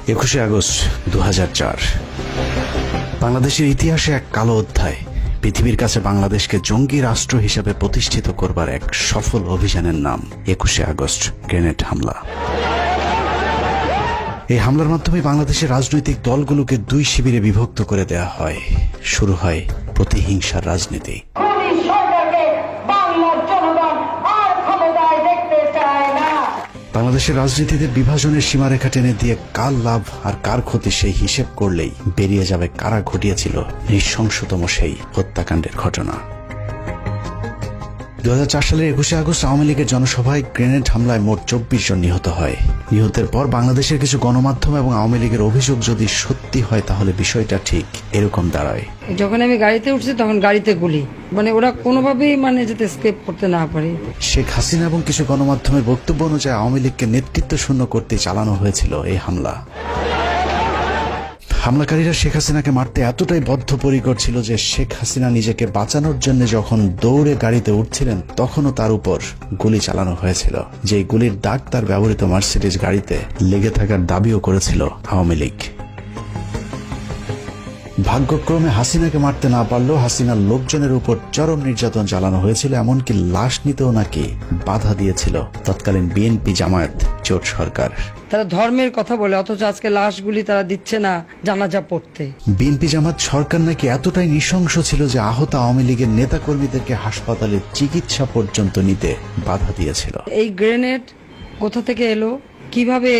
21শে August 2004। বাংলাদেশের ইতিহাসে এক কালো অধ্যায়। পৃথিবীর কাছে বাংলাদেশকে জঙ্গি রাষ্ট্র হিসেবে প্রতিষ্ঠিত করবার এক সফল অভিযানের নাম 21শে আগস্ট গ্রেনেড হামলা। এই হামলার মাধ্যমে বাংলাদেশের রাজনৈতিক দলগুলোকে দুই শিবিরে বিভক্ত করে দেয়া হয়। শুরু হয় প্রতিহিংসার রাজনীতি। বাংলাদেশের রাজনীতিতে বিভাজনের সীমারেখা টেনে দিয়ে কার লাভ আর কার ক্ষতি সেই হিসেব করলেই বেরিয়ে যাবে কারা ঘটিয়েছিল নৃশংসতম সেই হত্যাকাণ্ডের ঘটনা। 2004 সালের 21শে আগস্ট আওয়ামী লীগের জনসভায় গ্রেনেড হামলায় মোট 24 জন নিহত হয়। নিহতের পর বাংলাদেশের কিছু গণমাধ্যম এবং আওয়ামী লীগের অভিযোগ যদি সত্যি হয় তাহলে বিষয়টা ঠিক এরকম দাঁড়ায়। যখন আমি গাড়িতে উঠছি তখন গাড়িতে গুলি, ওরা কোনোভাবেই যাতে এসকেপ করতে না পারে। শেখ হাসিনা এবং কিছু গণমাধ্যমের বক্তব্য অনুযায়ী আওয়ামী লীগকে নেতৃত্ব শূন্য করতে চালানো হয়েছিল এই হামলা। হামলাকারীরা শেখ হাসিনাকে মারতে এতটাই বদ্ধপরিকর ছিল যে শেখ হাসিনা নিজেকে বাঁচানোর জন্য যখন দৌড়ে গাড়িতে উঠছিলেন তখনও তার উপর গুলি চালানো হয়েছিল। যে গুলির দাগ তার ব্যবহৃত মার্সিডিজ গাড়িতে লেগে থাকার দাবিও করেছিল আওয়ামী লীগ। ভাগ্যক্রমে হাসিনাকে মারতে না পারলেও হাসিনার লোকজনের উপর চরম নির্যাতন চালানো হয়েছিল, এমনকি লাশ নিতেও নাকি বাধা দিয়েছিল তৎকালীন বিএনপি জামায়াত জোট সরকার। তারা ধর্মের কথা বলে অথচ আজকে লাশগুলি তারা দিচ্ছে না জানাজা পড়তে। বিএনপি জামাত সরকার নাকি এতটাই নৃশংস ছিল যে আহত আওয়ামী লীগের নেতাকর্মীদেরকে হাসপাতালে চিকিৎসা পর্যন্ত নিতে বাধা দিয়েছিল। এই গ্রেনেড কোথা থেকে এলো, কিভাবে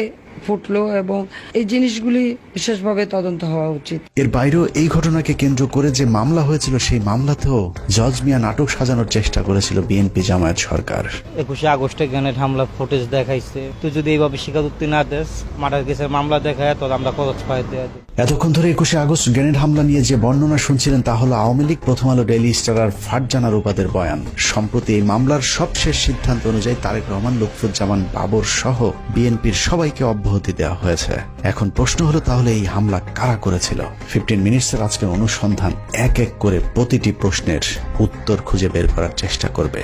ফুটলো, এবং এই জিনিসগুলি বিশেষভাবে তদন্ত হওয়া উচিত। এর বাইরেও এই ঘটনাকে কেন্দ্র করে যে মামলা হয়েছিল সেই মামলাতেও জজ মিয়া নাটক সাজানোর চেষ্টা করেছিল বিএনপি জামায়াত সরকার। 21শে আগস্টে গ্রেনেড হামলা ফুটেজ দেখাইছে, তো যদি এইভাবে স্বীকারোক্তি না দেস মার্ডার কেসের মামলা দেখায় তো আমরা খরচ পাই দেয়া। এতক্ষণ ধরে 21শে আগস্ট গ্রেনেড হামলা নিয়ে যে বর্ণনা শুনছিলেন তা হলো আওয়ামী লীগ, প্রথম আলো, ডেইলি স্টার আর ফারজানা রূপাদের বয়ান। সম্প্রতি এই মামলার সবশেষ সিদ্ধান্ত অনুযায়ী তারেক রহমান, লুৎফুজ্জামান বাবর সহ বিএনপির সবাইকে অব্যাহতি দেওয়া হয়েছে। এখন প্রশ্ন হলো তাহলে এই হামলা কারা করেছিল? 15 মিনিটসের আজকের অনুসন্ধান এক এক করে প্রতিটি প্রশ্নের উত্তর খুঁজে বের করার চেষ্টা করবে।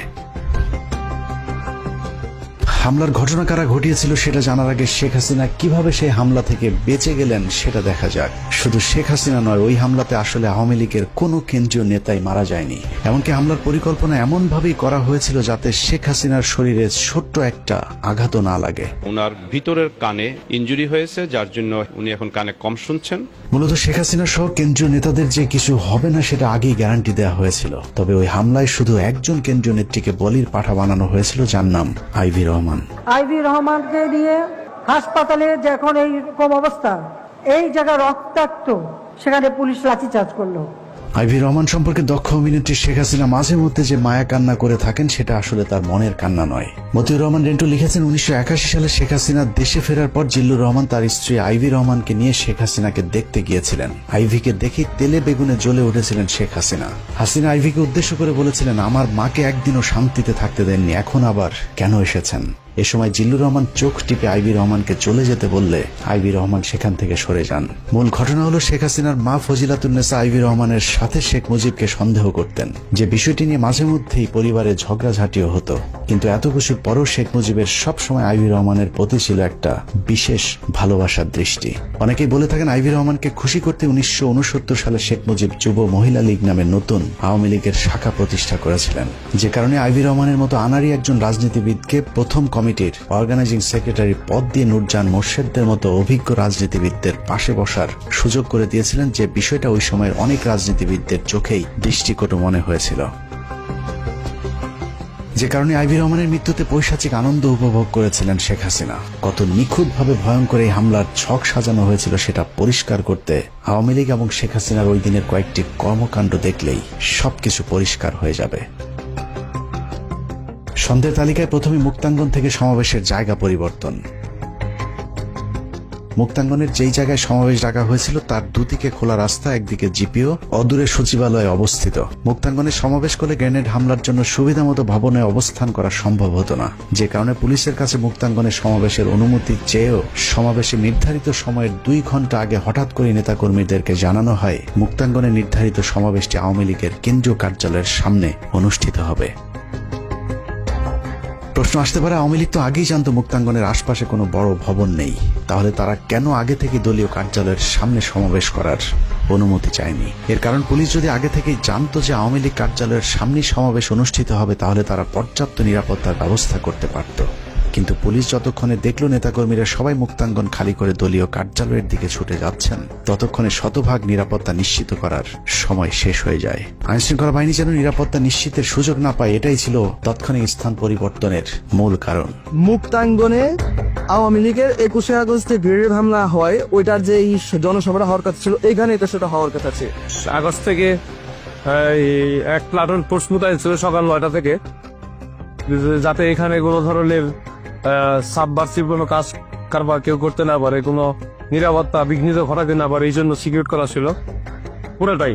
হামলার ঘটনা কারা ঘটিয়েছিল সেটা জানার আগে শেখ হাসিনা কিভাবে সেই হামলা থেকে বেঁচে গেলেন সেটা দেখা যাক। শুধু শেখ হাসিনা নয়, ওই হামলাতে আসলে আওয়ামী লীগের কোনো কেন্দ্রীয় নেতাই মারা যায়নি। এমনকি হামলার পরিকল্পনা এমন ভাবেই করা হয়েছিল যাতে শেখ হাসিনার শরীরে ছোট্ট একটা আঘাতও না লাগে। ওনার ভিতরের কানে ইনজুরি হয়েছে, যার জন্য উনি এখন কানে কম শুনছেন। মূলত শেখ হাসিনা সহ কেন্দ্রীয় নেতাদের যে কিছু হবে না সেটা আগেই গ্যারান্টি দেওয়া হয়েছিল। তবে ওই হামলায় শুধু একজন কেন্দ্রীয় নেত্রীকে বলির পাঠা বানানো হয়েছিল, যার নাম আইভি রহমান। আইভি রহমানকে নিয়ে হাসপাতালে যখন এই রকম অবস্থা, এই জায়গা রক্তাক্ত, সেখানে পুলিশ লাঠিচার্জ করলো। আইভি রহমান সম্পর্কে দক্ষ অভিনেত্রী শেখ হাসিনা মাঝে মধ্যে যে মায়া কান্না করে থাকেন সেটা আসলে তার মনের কান্না নয়। মতিউর রহমান রেন্টু লিখেছেন, 1981 সালে শেখ হাসিনা দেশে ফেরার পর জিল্লুর রহমান তার স্ত্রী আইভি রহমানকে নিয়ে শেখ হাসিনাকে দেখতে গিয়েছিলেন। আইভিকে দেখে তেলে বেগুনে জ্বলে উঠেছিলেন শেখ হাসিনা। হাসিনা আইভিকে উদ্দেশ্য করে বলেছিলেন, আমার মাকে একদিনও শান্তিতে থাকতে দেননি, এখন আবার কেন এসেছেন? এ সময় জিল্লুর রহমান চোখ টিপে আইভি রহমানকে চলে যেতে বললে আইভি রহমান সেখান থেকে সরে যান। মূল ঘটনা হলো শেখ হাসিনার মা ফজিলাতুন্নেসা আইভি রহমানের সাথে শেখ মুজিবকে সন্দেহ করতেন, যে বিষয়টি নিয়ে মাঝে মধ্যেই পরিবারে ঝগড়াঝাটিও হতো। কিন্তু এত কিছুর পরও শেখ মুজিবের সবসময় আইভি রহমানের প্রতি ছিল একটা বিশেষ ভালোবাসার দৃষ্টি। অনেকেই বলে থাকেন আইভি রহমানকে খুশি করতে 1969 সালে শেখ মুজিব যুব মহিলা লীগ নামে নতুন আওয়ামী লীগের শাখা প্রতিষ্ঠা করেছিলেন, যে কারণে আইভি রহমানের মতো আনাড়ি একজন রাজনীতিবিদকে প্রথম কমিটির অর্গানাইজিং সেক্রেটারি পদ দিয়ে নূরজাহান মোর্শেদদের মতো অভিজ্ঞ রাজনীতিবিদদের পাশে বসার সুযোগ করে দিয়েছিলেন, যে বিষয়টা ওই সময়ের অনেক রাজনীতিবিদদের চোখেই দৃষ্টিকটু মনে হয়েছিল। যে কারণে আইভি রহমানের মৃত্যুতে পৈশাচিক আনন্দ উপভোগ করেছিলেন শেখ হাসিনা। কত নিখুঁতভাবে ভয়ঙ্কর এই হামলার ছক সাজানো হয়েছিল সেটা পরিষ্কার করতে আওয়ামী লীগ এবং শেখ হাসিনার ওই দিনের কয়েকটি কর্মকাণ্ড দেখলেই সবকিছু পরিষ্কার হয়ে যাবে। সন্ধ্যের তালিকায় প্রথমে মুক্তাঙ্গন থেকে সমাবেশের জায়গা পরিবর্তন। মুক্তাঙ্গনের যেই জায়গায় সমাবেশ ডাকা হয়েছিল তার দুদিকে খোলা রাস্তা, একদিকে জিপিও, অদূরে সচিবালয় অবস্থিত। মুক্তাঙ্গনের সমাবেশ করলে গ্রেনেড হামলার জন্য সুবিধামতো ভবনে অবস্থান করা সম্ভব হতো না, যে কারণে পুলিশের কাছে মুক্তাঙ্গনের সমাবেশের অনুমতি চেয়েও সমাবেশে নির্ধারিত সময়ের 2 ঘন্টা আগে হঠাৎ করে নেতাকর্মীদেরকে জানানো হয় মুক্তাঙ্গনের নির্ধারিত সমাবেশটি আওয়ামী লীগের কেন্দ্রীয় কার্যালয়ের সামনে অনুষ্ঠিত হবে। প্রশ্ন আসতে পারে, আওয়ামী লীগ তো আগেই জানতো মুক্তাঙ্গনের আশপাশে কোনো বড় ভবন নেই, তাহলে তারা কেন আগে থেকে দলীয় কার্যালয়ের সামনে সমাবেশ করার অনুমতি চায়নি? এর কারণ পুলিশ যদি আগে থেকেই জানতো যে আওয়ামী লীগ কার্যালয়ের সামনেই সমাবেশ অনুষ্ঠিত হবে, তাহলে তারা পর্যাপ্ত নিরাপত্তার ব্যবস্থা করতে পারত। কিন্তু পুলিশ যতক্ষণে দেখলো নেতাকর্মীরা সবাই মুক্তাঙ্গন খালি করে দলীয় কার্যালয়ের দিকে ছুটে যাচ্ছেন, ততক্ষণে শতভাগ নিরাপত্তা নিশ্চিত করার সময় শেষ হয়ে যায়। আইনশৃঙ্খলা বাহিনী যেন নিরাপত্তা নিশ্চিতের সুযোগ না পায়, এটাই ছিল তাৎক্ষণিক স্থান পরিবর্তনের মূল কারণ। মুক্তাঙ্গনে আওয়ামী লীগের 21শে আগস্টে গ্রেনেড হামলা হয়, ওইটার যে এই জনসভাটা হওয়ার কথা ছিল, এইখানে এটা সেটা হওয়ার কথা ছিল। আগস্ট থেকে এক প্লাটুন ফোর্স মোতায়েন ছিল সকাল 9টা থেকে, যাতে এখানে কোনো ধরনের সাবভার্সিভ কোনো কাজ কারবার কেউ করতে না পারে, কোনো নিরাপত্তা বিঘ্নিত ঘটাতে না পারে, এই জন্য সিকিউর করা ছিল পুরোটাই।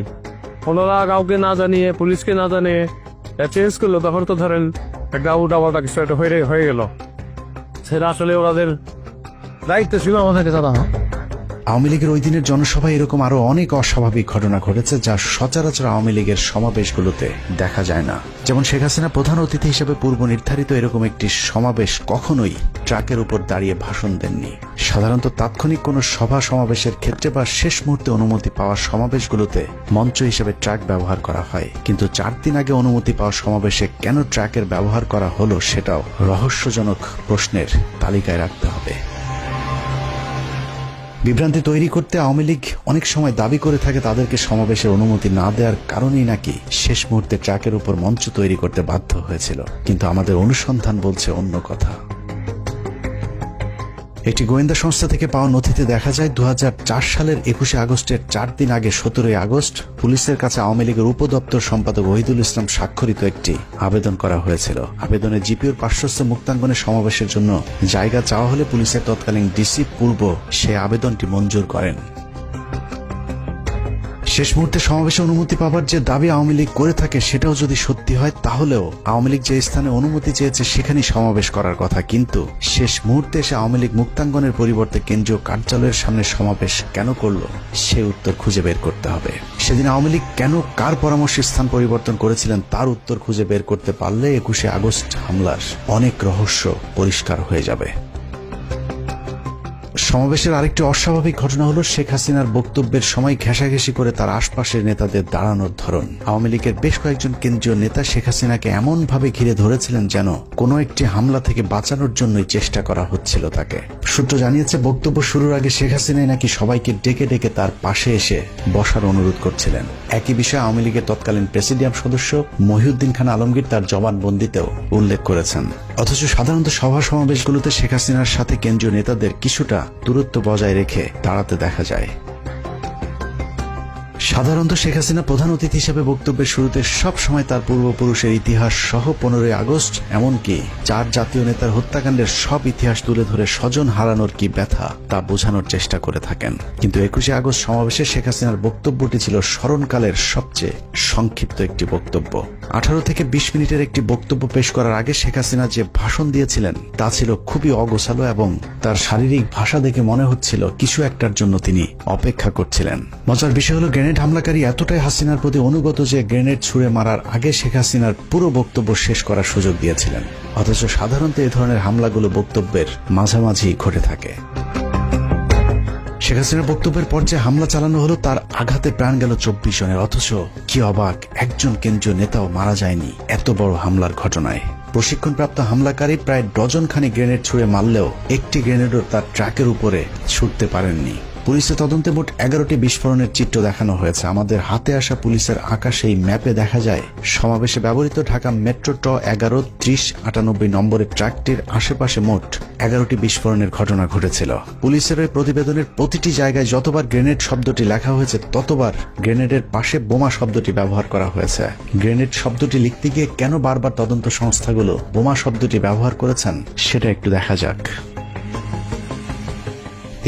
ওনারা কাউকে না জানিয়ে, পুলিশকে না জানিয়ে চেঞ্জ করলো, তখন তো ধরেন একটা উল্টাপাল্টা কিছু একটা হয়ে গেল। সেটা আসলে ওনাদের দায়িত্ব ছিল আমাদেরকে জানানো। আওয়ামী লীগের ওই দিনের জনসভায় এরকম আরো অনেক অস্বাভাবিক ঘটনা ঘটেছে, যা সচরাচর আওয়ামী লীগের সমাবেশগুলোতে দেখা যায় না। যেমন শেখ হাসিনা প্রধান অতিথি হিসেবে পূর্ব নির্ধারিত এরকম একটি সমাবেশ কখনোই ট্রাকের উপর দাঁড়িয়ে ভাষণ দেননি। সাধারণত তাৎক্ষণিক কোনো সভা সমাবেশের ক্ষেত্রে বা শেষ মুহূর্তে অনুমতি পাওয়া সমাবেশগুলোতে মঞ্চ হিসেবে ট্রাক ব্যবহার করা হয়, কিন্তু 4 দিন আগে অনুমতি পাওয়া সমাবেশে কেন ট্রাকের ব্যবহার করা হলো, সেটাও রহস্যজনক প্রশ্নের তালিকায় রাখতে হবে। বিভ্রান্তি তৈরি করতে আওয়ামী লীগ অনেক সময় দাবি করে থাকে তাদেরকে সমাবেশের অনুমতি না দেওয়ার কারণেই নাকি শেষ মুহূর্তে ট্রাকের উপর মঞ্চ তৈরি করতে বাধ্য হয়েছিল, কিন্তু আমাদের অনুসন্ধান বলছে অন্য কথা। একটি গোয়েন্দা সংস্থা থেকে পাওয়া নথিতে দেখা যায় 2004 সালের 21শে আগস্টের 4 দিন আগে 17ই আগস্ট পুলিশের কাছে আওয়ামী লীগের উপদপ্তর সম্পাদক ওহিদুল ইসলাম স্বাক্ষরিত একটি আবেদন করা হয়েছিল। আবেদনে জিপিওর পার্শ্বস্থ মুক্তাঙ্গনের সমাবেশের জন্য জায়গা চাওয়া হলে পুলিশের তৎকালীন ডিসি পূর্ব সে আবেদনটি মঞ্জুর করেন। শেষ মুহূর্তে সমাবেশে অনুমতি পাবার যে দাবি আওয়ামী লীগ করে থাকে, সেটাও যদি সত্যি হয়, তাহলেও আওয়ামী লীগ যে স্থানে অনুমতি চেয়েছে সেখানেই সমাবেশ করার কথা, কিন্তু শেষ মুহূর্তে এসে আওয়ামী লীগ মুক্তাঙ্গনের পরিবর্তে কেন্দ্রীয় কার্যালয়ের সামনে সমাবেশ কেন করলো, সে উত্তর খুঁজে বের করতে হবে। সেদিন আওয়ামী লীগ কেন কার পরামর্শে স্থান পরিবর্তন করেছিলেন, তার উত্তর খুঁজে বের করতে পারলে 21শে আগস্ট হামলার অনেক রহস্য পরিষ্কার হয়ে যাবে। সমাবেশের আরেকটি অস্বাভাবিক ঘটনা হলো শেখ হাসিনার বক্তব্যের সময় ঘেঁষাঘেঁষি করে তার আশপাশের নেতাদের দাঁড়ানোর ধরন। আওয়ামী লীগের বেশ কয়েকজন কেন্দ্রীয় নেতা শেখ হাসিনাকে এমন ভাবে ঘিরে ধরেছিলেন যেন কোনো একটি হামলা থেকে বাঁচানোর জন্যই চেষ্টা করা হচ্ছিল তাকে। সূত্র জানিয়েছে, বক্তব্য শুরুর আগে শেখ হাসিনাই নাকি সবাইকে ডেকে ডেকে তার পাশে এসে বসার অনুরোধ করছিলেন। একই বিষয়ে আওয়ামী লীগের তৎকালীন প্রেসিডিয়াম সদস্য মহিউদ্দিন খান আলমগীর তার জবানবন্দিতেও উল্লেখ করেছেন। অথচ সাধারণত সভা সমাবেশগুলোতে শেখ হাসিনার সাথে কেন্দ্রীয় নেতাদের কিছুটা দূরত্ব বজায় রেখে দাঁড়াতে দেখা যায়। সাধারণত শেখ হাসিনা প্রধান অতিথি হিসেবে বক্তব্যের শুরুতে সব সময় তার পূর্বপুরুষের ইতিহাস সহ 15ই আগস্ট এমনকি 4 জাতীয় নেতার হত্যাকাণ্ডের সব ইতিহাস তুলে ধরে স্বজন হারানোর কি ব্যথা তা বোঝানোর চেষ্টা করে থাকেন। কিন্তু 21শে আগস্ট সমাবেশে শেখ হাসিনার বক্তব্যটি ছিল স্মরণকালের সবচেয়ে সংক্ষিপ্ত একটি বক্তব্য। 18 থেকে 20 মিনিটের একটি বক্তব্য পেশ করার আগে শেখ হাসিনা যে ভাষণ দিয়েছিলেন তা ছিল খুবই অগোছালো এবং তার শারীরিক ভাষা দেখে মনে হচ্ছিল কিছু একটার জন্য তিনি অপেক্ষা করছিলেন। মজার বিষয় হলো, গ্রেনেড হামলাকারী এতটাই হাসিনার প্রতি অনুগত যে গ্রেনেড ছুঁড়ে মারার আগে শেখ হাসিনার পুরো বক্তব্য শেষ করার সুযোগ দিয়েছিলেন। অথচ সাধারণত এই ধরনের হামলাগুলো বক্তব্যের মাঝামাঝি ঘটে থাকে। শেখ হাসিনার বক্তব্যের পর যে হামলা চালানো হলো তার আঘাতে প্রাণ গেল 24 জনের, অথচ কি অবাক, একজন কেন্দ্রীয় নেতাও মারা যায়নি এত বড় হামলার ঘটনায়। প্রশিক্ষণপ্রাপ্ত হামলাকারী প্রায় ডজনখানি গ্রেনেড ছুঁড়ে মারলেও একটি গ্রেনেডও তার ট্রাকের উপরে ছুটতে পারেননি। পুলিশের তদন্তে মোট 11টি বিস্ফোরণের চিত্র দেখানো হয়েছে। আমাদের হাতে আসা পুলিশের আঁকা সেই ম্যাপে দেখা যায় সমাবেশে ব্যবহৃত ঢাকা মেট্রো ট 11-30-98 নম্বরের ট্রাকটির আশেপাশে মোট 11টি বিস্ফোরণের ঘটনা ঘটেছিল। পুলিশের ওই প্রতিবেদনের প্রতিটি জায়গায় যতবার গ্রেনেড শব্দটি লেখা হয়েছে ততবার গ্রেনেডের পাশে বোমা শব্দটি ব্যবহার করা হয়েছে। গ্রেনেড শব্দটি লিখতে গিয়ে কেন বারবার তদন্ত সংস্থাগুলো বোমা শব্দটি ব্যবহার করেছেন সেটা একটু দেখা যাক।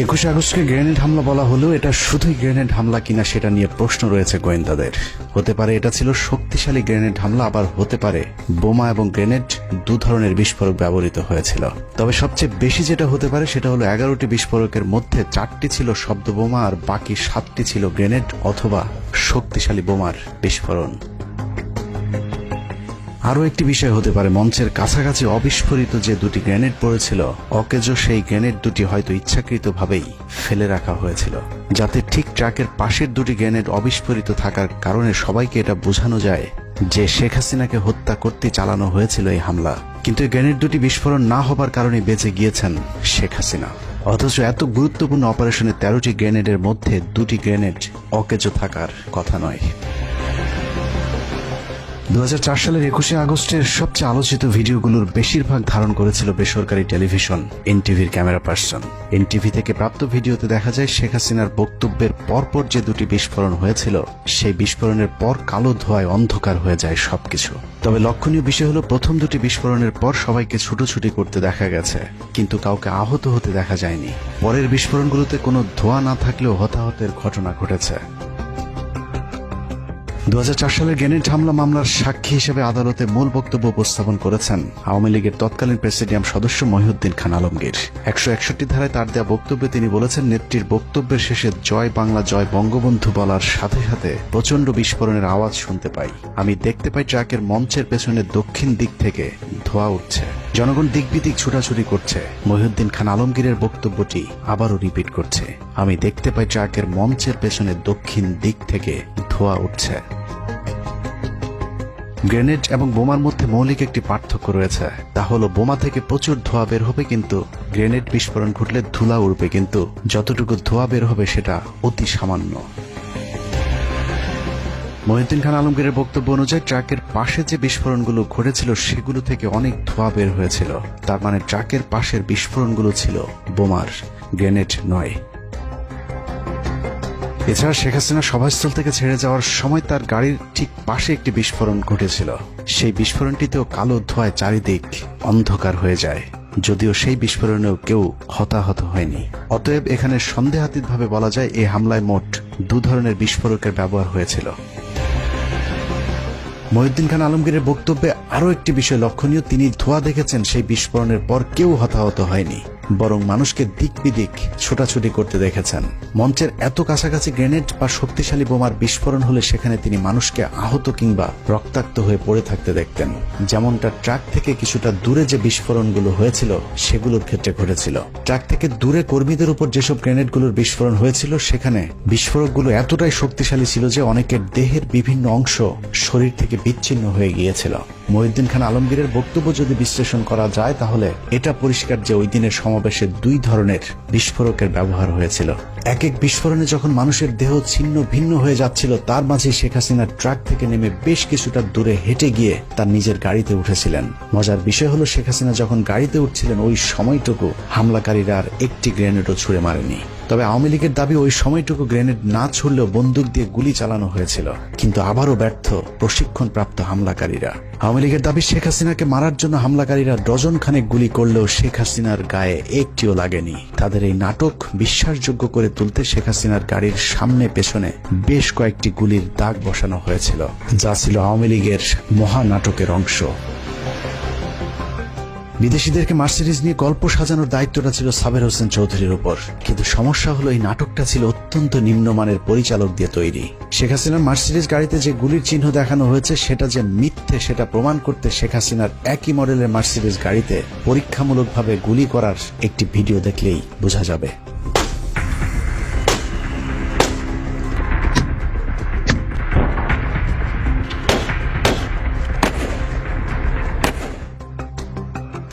21শে আগস্টকে গ্রেনেড হামলা বলা হলেও এটা শুধুই গ্রেনেড হামলা কিনা সেটা নিয়ে প্রশ্ন রয়েছে গোয়েন্দাদের। হতে পারে এটা ছিল শক্তিশালী গ্রেনেড হামলা, আবার হতে পারে বোমা এবং গ্রেনেড দু ধরনের বিস্ফোরক ব্যবহৃত হয়েছিল। তবে সবচেয়ে বেশি যেটা হতে পারে সেটা হলো 11টি বিস্ফোরকের মধ্যে 4টি ছিল শব্দ বোমা আর বাকি 7টি ছিল গ্রেনেড অথবা শক্তিশালী বোমার বিস্ফোরণ। আরও একটি বিষয় হতে পারে, মঞ্চের কাছাকাছি অবিস্ফোরিত যে দুটি গ্রেনেড পড়েছিল, অকেজো সেই গ্রেনেড দুটি হয়তো ইচ্ছাকৃতভাবেই ফেলে রাখা হয়েছিল, যাতে ঠিক ট্রাকের পাশের দুটি গ্রেনেড অবিস্ফোরিত থাকার কারণে সবাইকে এটা বোঝানো যায় যে শেখ হাসিনাকে হত্যা করতে চালানো হয়েছিল এই হামলা। কিন্তু এই গ্রেনেড দুটি বিস্ফোরণ না হবার কারণে বেঁচে গিয়েছেন শেখ হাসিনা। অথচ এত গুরুত্বপূর্ণ অপারেশনে 13টি গ্রেনেডের মধ্যে 2টি গ্রেনেড অকেজো থাকার কথা নয়। 2004 সালের 21শে আগস্টের সবচেয়ে আলোচিত ভিডিওগুলোর বেশিরভাগ ধারণ করেছিল বেসরকারি টেলিভিশন এনটিভির ক্যামেরা পার্সন। এনটিভি থেকে প্রাপ্ত ভিডিওতে দেখা যায় শেখ হাসিনার বক্তব্যের পরপর যে দুটি বিস্ফোরণ হয়েছিল, সেই বিস্ফোরণের পর কালো ধোঁয়ায় অন্ধকার হয়ে যায় সবকিছু। তবে লক্ষণীয় বিষয় হলো, প্রথম দুটি বিস্ফোরণের পর সবাইকে ছুটোছুটি করতে দেখা গেছে, কিন্তু কাউকে আহত হতে দেখা যায়নি। পরের বিস্ফোরণগুলোতে কোনো ধোঁয়া না থাকলেও হতাহতের ঘটনা ঘটেছে। 2004 সালের গ্রেনেড হামলা মামলার সাক্ষী হিসেবে আদালতে মূল বক্তব্য উপস্থাপন করেছেন আওয়ামী লীগের তৎকালীন প্রেসিডিয়াম সদস্য মহিউদ্দিন খান আলমগীর। 161 ধারায় তার দেয়া বক্তব্যে তিনি বলেছেন, নেত্রীর বক্তব্যের শেষে জয় বাংলা জয় বঙ্গবন্ধু বলার সাথে সাথে প্রচন্ড বিস্ফোরণের আওয়াজ শুনতে পাই। আমি দেখতে পাই ট্রাকের মঞ্চের পেছনে দক্ষিণ দিক থেকে ধোঁয়া উঠছে, জনগণ দিক বিদিক ছুটাছুটি করছে। মহিউদ্দিন খান আলমগীরের বক্তব্যটি আবারও রিপিট করছে, আমি দেখতে পাই ট্রাকের মঞ্চের পেছনে দক্ষিণ দিক থেকে ধোঁয়া উঠছে। গ্রেনেড এবং বোমার মধ্যে মৌলিক একটি পার্থক্য রয়েছে, তা হলো বোমা থেকে প্রচুর ধোঁয়া বের হবে, কিন্তু গ্রেনেড বিস্ফোরণ ঘটলে ধুলা উড়বে, কিন্তু যতটুকু ধোঁয়া বের হবে সেটা অতি সামান্য। মহিউদ্দিন খান আলমগীরের বক্তব্য অনুযায়ী ট্রাকের পাশে যে বিস্ফোরণগুলো ঘটেছিল সেগুলো থেকে অনেক ধোঁয়া বের হয়েছিল। তার মানে ট্রাকের পাশের বিস্ফোরণগুলো ছিল বোমার, গ্রেনেড নয়। এছাড়া শেখ হাসিনা সভাস্থল থেকে ছেড়ে যাওয়ার সময় তার গাড়ির ঠিক পাশে একটি বিস্ফোরণ ঘটেছিল। সেই বিস্ফোরণটিতেও কালো ধোঁয়ায় চারিদিক অন্ধকার হয়ে যায়, যদিও সেই বিস্ফোরণেও কেউ হতাহত হয়নি। অতএব এখানে সন্দেহাতীতভাবে বলা যায় এই হামলায় মোট 2 ধরনের বিস্ফোরকের ব্যবহার হয়েছিল। মহিউদ্দিন খান আলমগীরের বক্তব্যে আরও একটি বিষয় লক্ষণীয়, তিনি ধোঁয়া দেখেছেন সেই বিস্ফোরণের পর কেউ হতাহত হয়নি, বরং মানুষকে দিক বিদিক ছোটাছুটি করতে দেখেছেন। মঞ্চের এত কাছাকাছি গ্রেনেড বা শক্তিশালী বোমার বিস্ফোরণ হলে সেখানে তিনি মানুষকে আহত কিংবা রক্তাক্ত হয়ে পড়ে থাকতে দেখতেন, যেমনটা ট্রাক থেকে কিছুটা দূরে যে বিস্ফোরণগুলো হয়েছিল সেগুলোর ক্ষেত্রে ঘটেছিল। ট্রাক থেকে দূরে কর্মীদের উপর যেসব গ্রেনেডগুলোর বিস্ফোরণ হয়েছিল, সেখানে বিস্ফোরকগুলো এতটাই শক্তিশালী ছিল যে অনেকের দেহের বিভিন্ন অংশ শরীর থেকে বিচ্ছিন্ন হয়ে গিয়েছিল। মহিউদ্দিন খান আলমগীরের বক্তব্য যদি বিশ্লেষণ করা যায়, তাহলে এটা পরিষ্কার যে ওই দিনের সমাবেশে 2 ধরনের বিস্ফোরকের ব্যবহার হয়েছিল। এক এক বিস্ফোরণে যখন মানুষের দেহ ছিন্ন ভিন্ন হয়ে যাচ্ছিল, তার মাঝে শেখ হাসিনা ট্রাক থেকে নেমে বেশ কিছুটা দূরে হেঁটে গিয়ে তার নিজের গাড়িতে উঠেছিলেন। মজার বিষয় হলো, শেখ হাসিনা যখন গাড়িতে উঠছিলেন ওই সময়টুকু হামলাকারীরা আর একটি গ্রেনেডও ছুড়ে মারেনি। তবে আওয়ামী লীগের দাবি ওই সময়টুকু গ্রেনেড না ছুড়লেও বন্দুক দিয়ে গুলি চালানো হয়েছিল, কিন্তু আবারও ব্যর্থ প্রশিক্ষণপ্রাপ্ত হামলাকারীরা। আওয়ামী লীগের দাবি, শেখ হাসিনাকে মারার জন্য হামলাকারীরা ডজন খানেক গুলি করলেও শেখ হাসিনার গায়ে একটিও লাগেনি। তাদের এই নাটক বিশ্বাসযোগ্য করে তুলতে শেখ হাসিনার গাড়ির সামনে পেছনে বেশ কয়েকটি গুলির দাগ বসানো হয়েছিল, যা ছিল আওয়ামী লীগের মহানাটকের অংশ। বিদেশিদেরকে মার্সিডিজ নিয়ে গল্প সাজানোর দায়িত্বটা ছিল সাবের হোসেন চৌধুরীর উপর, কিন্তু সমস্যা হলো এই নাটকটা ছিল অত্যন্ত নিম্নমানের পরিচালক দিয়ে তৈরি। শেখ হাসিনার মার্সিডিজ গাড়িতে যে গুলির চিহ্ন দেখানো হয়েছে সেটা যে মিথ্যে সেটা প্রমাণ করতে শেখ হাসিনার একই মডেলের মার্সিডিজ গাড়িতে পরীক্ষামূলকভাবে গুলি করার একটি ভিডিও দেখলেই বোঝা যাবে।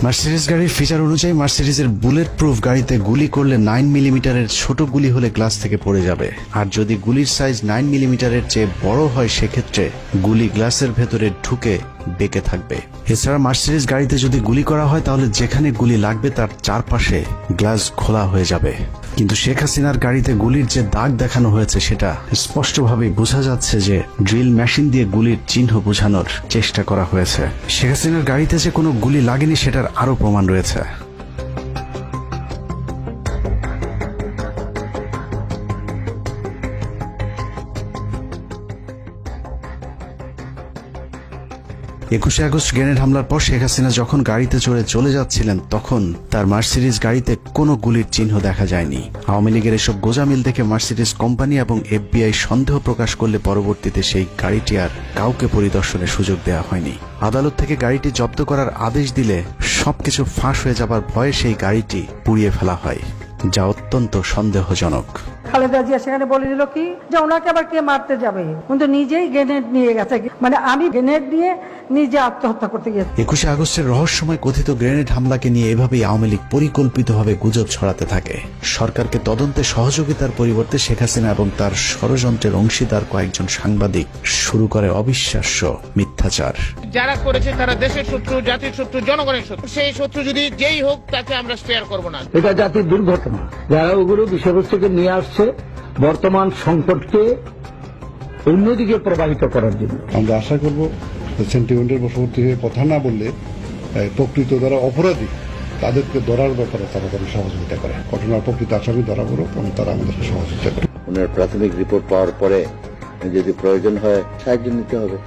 মার্সিডিজ গাড়ির ফিচার অনুযায়ী মার্সিডিজের বুলেট প্রুফ গাড়িতে গুলি করলে 9 মিলিমিটারের ছোট গুলি হলে গ্লাস থেকে পড়ে যাবে, আর যদি গুলির সাইজ 9 মিলিমিটারের চেয়ে বড় হয় সেক্ষেত্রে গুলি গ্লাসের ভেতরে ঢুকে বেঁকে থাকবে। এছাড়া মার্সিডিজ গাড়িতে যদি গুলি করা হয় তাহলে যেখানে গুলি লাগবে তার চারপাশে গ্লাস খোলা হয়ে যাবে। কিন্তু শেখ হাসিনার গাড়িতে গুলির যে দাগ দেখানো হয়েছে সেটা স্পষ্টভাবে বোঝা যাচ্ছে যে ড্রিল মেশিন দিয়ে গুলির চিহ্ন বোঝানোর চেষ্টা করা হয়েছে। শেখ হাসিনার গাড়িতে যে কোনো গুলি লাগেনি সেটার আরো প্রমাণ রয়েছে। একুশে আগস্ট গ্রেনেড হামলার পর শেখ হাসিনা যখন গাড়িতে চড়ে চলে যাচ্ছিলেন, তখন তার মার্সিডিজ গাড়িতে কোনো গুলির চিহ্ন দেখা যায়নি। আওয়ামী লীগের এসব গোজামিল দেখে মার্সিডিজ কোম্পানি এবং FBI সন্দেহ প্রকাশ করলে পরবর্তীতে সেই গাড়িটি আর কাউকে পরিদর্শনের সুযোগ দেওয়া হয়নি। আদালত থেকে গাড়িটি জব্দ করার আদেশ দিলে সবকিছু ফাঁস হয়ে যাবার ভয়ে সেই গাড়িটি পুড়িয়ে ফেলা হয়, যা অত্যন্ত সন্দেহজনক। খালেদা জিয়া সেখানে বলে দিল কি যে ওনাকে আবার কে মারতে যাবে, কিন্তু নিজেই গ্রেনেড নিয়ে গেছে, মানে আমি গ্রেনেড নিয়ে নিজে আত্মহত্যা করতে গেছি। 21শে আগস্টের রহস্যময় কথিত গ্রেনেড হামলাকে নিয়ে এভাবেই আওয়ামী লীগ পরিকল্পিতভাবে গুজব ছড়াতে থাকে। সরকারকে তদন্তে সহযোগিতার পরিবর্তে শেখ হাসিনা এবং তার ষড়যন্ত্রের অংশীদার কয়েকজন সাংবাদিক শুরু করে অবিশ্বাস্য মিথ্যাচার। যারা করেছে তারা দেশের শত্রু, জাতির শত্রু, জনগণের শত্রু। সেই শত্রু যদি যেই হোক তাকে আমরা স্পেয়ার করব না। এটা জাতির দুর্ঘটনা। যারা ওগুলো বিষয়বস্তুকে নিয়ে আসছে বর্তমান সংকটকে অন্যদিকে প্রবাহিত করার জন্য। আমরা আশা করব সেন্টিমেন্টের বশবর্তী হয়ে কথা না বললে প্রকৃত যারা অপরাধী তাদেরকে ধরার ব্যাপারে তারা যেন সহযোগিতা করে, ঘটনার প্রকৃত আসামি ধরা পড়ুক এবং তারা আমাদেরকে সহযোগিতা করে। ওনার প্রাথমিক রিপোর্ট পাওয়ার পরে যদি প্রয়োজন হয় সাহায্য নিতে হবে।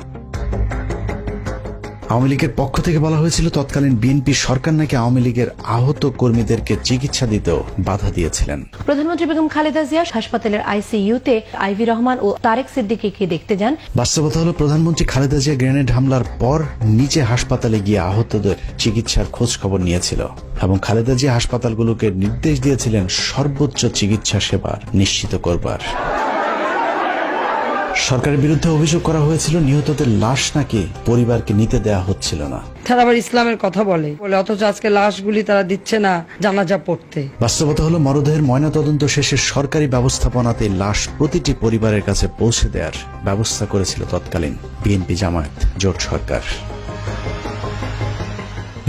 আওয়ামী লীগের পক্ষ থেকে বলা হয়েছিল তৎকালীন বিএনপি সরকার নাকি আওয়ামী লীগের আহত কর্মীদেরকে চিকিৎসা দিতেও বাধা দিয়েছিলেন। প্রধানমন্ত্রী বেগম খালেদা জিয়া হাসপাতালের আইসিইউতে আইভি রহমান ও তারেক সিদ্দিকীকে দেখতে যান। বাস্তবতা হলো প্রধানমন্ত্রী খালেদা জিয়া গ্রেনেড হামলার পর নিজে হাসপাতালে গিয়ে আহতদের চিকিৎসার খোঁজ খবর নিয়েছিল এবং খালেদা জিয়া হাসপাতালগুলোকে নির্দেশ দিয়েছিলেন সর্বোচ্চ চিকিৎসা সেবা নিশ্চিত করবার। সরকারের বিরুদ্ধে অভিযোগ করা হয়েছিল নিহতদের লাশ নাকি পরিবারকে নিতে দেয়া হচ্ছিল না। তারা আবার ইসলামের কথা বলে, অথচ আজকে লাশগুলি তারা দিচ্ছে না জানাজা পড়তে। বাস্তবতা হলো মরদেহের ময়নাতদন্ত শেষে সরকারি ব্যবস্থাপনাতে লাশ প্রতিটি পরিবারের কাছে পৌঁছে দেওয়ার ব্যবস্থা করেছিল তৎকালীন বিএনপি জামায়াত জোট সরকার।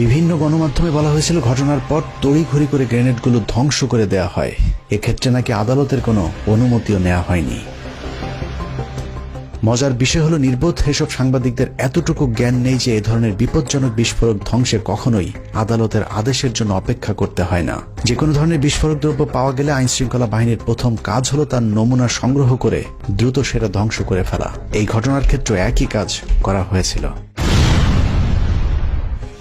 বিভিন্ন গণমাধ্যমে বলা হয়েছিল ঘটনার পর তড়িঘড়ি করে গ্রেনেডগুলো ধ্বংস করে দেয়া হয়। এক্ষেত্রে নাকি আদালতের কোনো অনুমতিও নেওয়া হয়নি। মজার বিষয় হলো নির্বোধ এসব সাংবাদিকদের এতটুকু জ্ঞান নেই যে এ ধরনের বিপজ্জনক বিস্ফোরক ধ্বংসে কখনোই আদালতের আদেশের জন্য অপেক্ষা করতে হয় না। যে কোনো ধরনের বিস্ফোরক দ্রব্য পাওয়া গেলে আইন শৃঙ্খলা বাহিনীর প্রথম কাজ হলো তার নমুনা সংগ্রহ করে দ্রুত সেটা ধ্বংস করে ফেলা। এই ঘটনার ক্ষেত্রে একই কাজ করা হয়েছিল।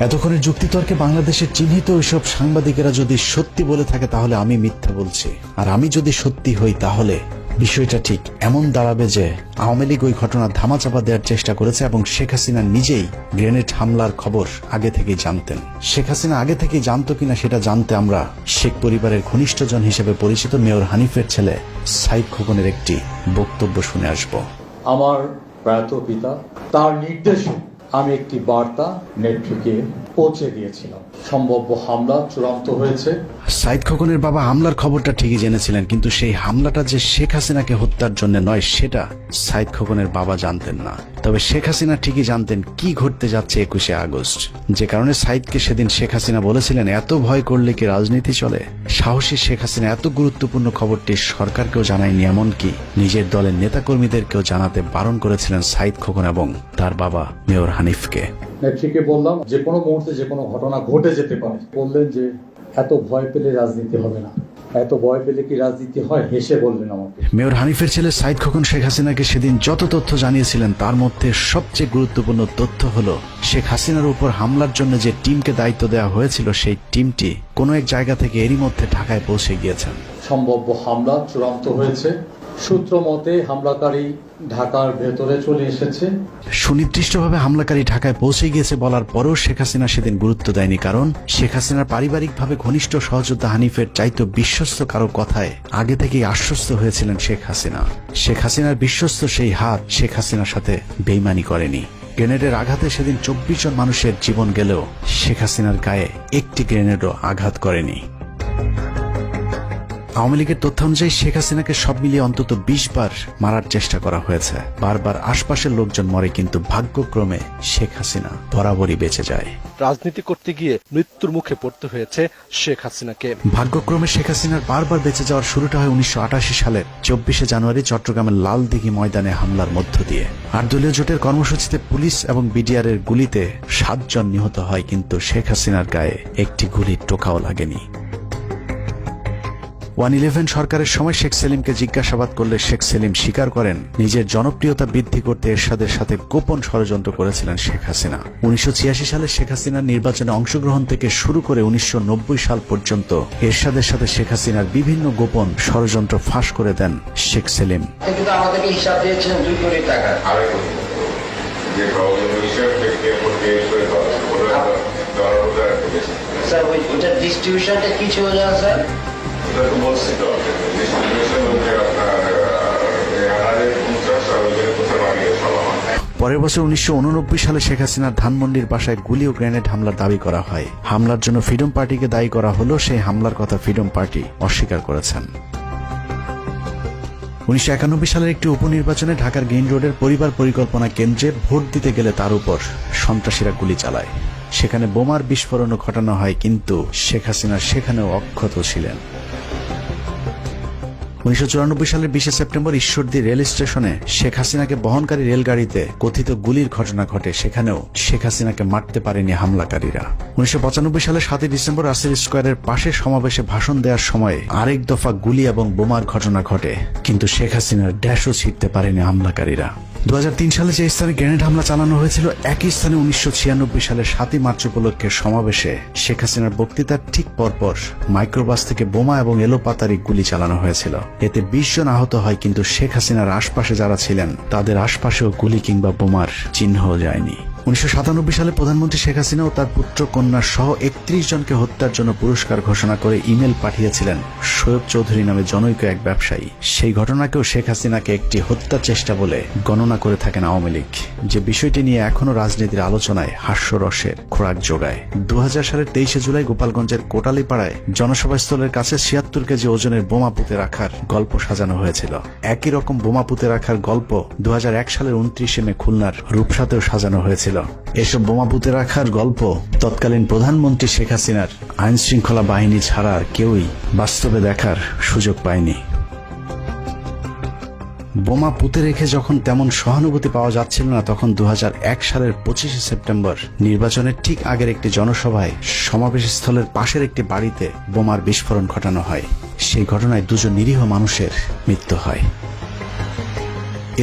এতক্ষণের যুক্তিতর্কে বাংলাদেশের চিহ্নিত ওইসব সাংবাদিকেরা যদি সত্যি বলে থাকে তাহলে আমি মিথ্যা বলছি, আর আমি যদি সত্যি হই তাহলে বিষয়টা ঠিক এমন দাঁড়াবে যে আওয়ামী লীগ ওই ঘটনা ধামাচাপা দেওয়ার চেষ্টা করেছে এবং শেখ হাসিনা নিজেই গ্রেনেড হামলার খবর আগে থেকেই জানতেন। শেখ হাসিনা আগে থেকেই জানতো কিনা সেটা জানতে আমরা শেখ পরিবারের ঘনিষ্ঠজন হিসেবে পরিচিত মেয়র হানিফের ছেলে সাইদ খোকনের একটি বক্তব্য শুনে আসব। আমার প্রয়াত পিতা তার নির্দেশে আমি একটি বার্তা নেটওয়ার্কে পৌঁছে দিয়েছিলাম। সম্ভাব্য হামলা চূড়ান্ত হয়েছে। সাইদ খোকনের বাবা হামলার খবরটা ঠিকই জেনেছিলেন, কিন্তু সেই হামলাটা যে শেখ হাসিনাকে হত্যার জন্য নয় সেটা সাইদ খোকনের বাবা জানতেন না। তবে শেখ হাসিনা ঠিকই জানতেন কি ঘটতে যাচ্ছে 21শে আগস্ট, যে কারণে সাইদকে সেদিন শেখ হাসিনা বলেছিলেন এত ভয় করলে কি রাজনীতি চলে। সাহসী শেখ হাসিনা এত গুরুত্বপূর্ণ খবরটি সরকারকেও জানায়নি, এমনকি নিজের দলের নেতাকর্মীদেরকেও জানাতে বারণ করেছিলেন সাইদ খোকন এবং তার বাবা মেয়র হানিফকে। নেত্রীকে বললাম যে কোনো মুহূর্তে যে কোনো ঘটনা ঘটে যেতে পারে। বললেন যে এত ভয় পেলে রাজনীতি হবে না। এত ভয় পেলে কি রাজনীতি হয়? হেসে বললেন আমাকে। মেয়র হানিফের ছেলে সাইদ খোকন শেখ হাসিনাকে সেদিন যত তথ্য জানিয়েছিলেন তার মধ্যে সবচেয়ে গুরুত্বপূর্ণ তথ্য হলো শেখ হাসিনার উপর হামলার জন্য যে টিমকে দায়িত্ব দেওয়া হয়েছিল সেই টিমটি কোনো এক জায়গা থেকে এরই মধ্যে ঢাকায় পৌঁছে গিয়েছেন। সম্ভাব্য হামলা চূড়ান্ত হয়েছে। সূত্র মতে হামলাকারী ঢাকার ভেতরে চলে এসেছে। সুনির্দিষ্টভাবে হামলাকারী ঢাকায় পৌঁছে গিয়েছে বলার পরেও শেখ হাসিনা সেদিন গুরুত্ব দেয়নি, কারণ শেখ হাসিনার পারিবারিকভাবে ঘনিষ্ঠ সহযোদ্ধা হানিফের চাইতো বিশ্বস্ত কারো কথায় আগে থেকেই আশ্বস্ত হয়েছিলেন শেখ হাসিনা। শেখ হাসিনার বিশ্বস্ত সেই হাত শেখ হাসিনার সাথে বেইমানি করেনি। গ্রেনেডের আঘাতে সেদিন 24 জন মানুষের জীবন গেলেও শেখ হাসিনার গায়ে একটি গ্রেনেডও আঘাত করেনি। আওয়ামী লীগের তথ্য অনুযায়ী শেখ হাসিনাকে সব মিলিয়ে অন্তত 20 বার মারার চেষ্টা করা হয়েছে। বারবার আশপাশের লোকজন মরে, কিন্তু ভাগ্যক্রমে শেখ হাসিনা বরাবরই বেঁচে যায়। রাজনীতি করতে গিয়ে মৃত্যুর মুখে পড়তে হয়েছে শেখ হাসিনাকে। ভাগ্যক্রমে শেখ হাসিনার বারবার বেঁচে যাওয়ার শুরুটা হয় 1988 সালের 24শে জানুয়ারি চট্টগ্রামের লালদিঘি ময়দানে হামলার মধ্য দিয়ে। 8 দলীয় জোটের কর্মসূচিতে পুলিশ এবং বিডিআরের গুলিতে 7 জন নিহত হয়, কিন্তু শেখ হাসিনার গায়ে একটি গুলির টোকাও লাগেনি। 111 সরকারের সময় শেখ সেলিমকে জিজ্ঞাসাবাদ করলে শেখ সেলিম স্বীকার করেন নিজের জনপ্রিয়তা বৃদ্ধি করতে এরশাদের সাথে গোপন ষড়যন্ত্র করেছিলেন শেখ হাসিনা। 1986 সালে শেখ হাসিনার নির্বাচনে অংশগ্রহণ থেকে শুরু করে 1990 সাল পর্যন্ত এরশাদের সাথে শেখ হাসিনার বিভিন্ন গোপন ষড়যন্ত্র ফাঁস করে দেন শেখ সেলিম। কিন্তু আমাদেরকে হিসাব দিয়েছেন 2 কোটি টাকা। স্যার ওইটা ডিস্ট্রিবিউশনটা কি ছিল জানা স্যার? পরের বছর 1989 সালে শেখ হাসিনার ধানমন্ডির বাসায় গুলি ও গ্রেনেড হামলার দাবি করা হয়। হামলার জন্য ফ্রিডম পার্টিকে দায়ী করা হলো, সেই হামলার কথা ফ্রিডম পার্টি অস্বীকার করেছেন। 1991 সালের একটি উপনির্বাচনে ঢাকার গ্রিন রোডের পরিবার পরিকল্পনা কেন্দ্রে ভোট দিতে গেলে তার উপর সন্ত্রাসীরা গুলি চালায়। সেখানে বোমার বিস্ফোরণও ঘটানো হয়, কিন্তু শেখ হাসিনা সেখানেও অক্ষত ছিলেন। 1994 সালের 20 সেপ্টেম্বর ঈশ্বরদী রেল স্টেশনে শেখ হাসিনাকে বহনকারী রেলগাড়িতে কথিত গুলির ঘটনা ঘটে, সেখানেও শেখ হাসিনাকে মারতে পারেনি হামলাকারীরা। 1995 সালের 7 ডিসেম্বর রাসেল স্কোয়ারের পাশে সমাবেশে ভাষণ দেওয়ার সময় আরেক দফা গুলি এবং বোমার ঘটনা ঘটে, কিন্তু শেখ হাসিনার ড্যাশও ছিঁড়তে পারেনি হামলাকারীরা। 2003 সালে যে স্থানে গ্রেনেড হামলা চালানো হয়েছিল, একই স্থানে 1996 সালের 7 মার্চ উপলক্ষে সমাবেশে শেখ হাসিনার বক্তৃতার ঠিক পরপর মাইক্রোবাস থেকে বোমা এবং এলোপাতারি গুলি চালানো হয়েছিল। এতে 20 জন আহত হয়, কিন্তু শেখ হাসিনার আশপাশে যারা ছিলেন তাদের আশপাশেও গুলি কিংবা বোমার চিহ্ন যায়নি। 1997 সালে প্রধানমন্ত্রী শেখ হাসিনা ও তার পুত্র কন্যা সহ 31 জনকে হত্যার জন্য পুরস্কার ঘোষণা করে ইমেল পাঠিয়েছিলেন সৈয়দ চৌধুরী নামে জনৈক এক ব্যবসায়ী। সেই ঘটনাকেও শেখ হাসিনাকে একটি হত্যা চেষ্টা বলে গণনা করে থাকেন আওয়ামী লীগ, যে বিষয়টি নিয়ে এখনো রাজনীতির আলোচনায় হাস্যরসের খোরাক যোগায়। 2000 সালের 23 জুলাই গোপালগঞ্জের কোটালীপাড়ায় জনসভাস্থলের কাছে 76 কেজি ওজনের বোমা পুঁতে রাখার গল্প সাজানো হয়েছিল। একই রকম বোমা পুঁতে রাখার গল্প 2001 সালের 29 মে খুলনার রূপসাতেও সাজানো হয়েছিল। এসব বোমা পুঁতে রাখার গল্প তৎকালীন প্রধানমন্ত্রী শেখ হাসিনার আইন শৃঙ্খলা বাহিনী ছাড়া আর কেউই বাস্তবে দেখার সুযোগ পায়নি। বোমা পুঁতে রেখে যখন তেমন সহানুভূতি পাওয়া যাচ্ছিল না, তখন 2001 সালের 25 সেপ্টেম্বর নির্বাচনের ঠিক আগের একটি জনসভায় সমাবেশ স্থলের পাশের একটি বাড়িতে বোমার বিস্ফোরণ ঘটানো হয়। সেই ঘটনায় 2 জন নিরীহ মানুষের মৃত্যু হয়।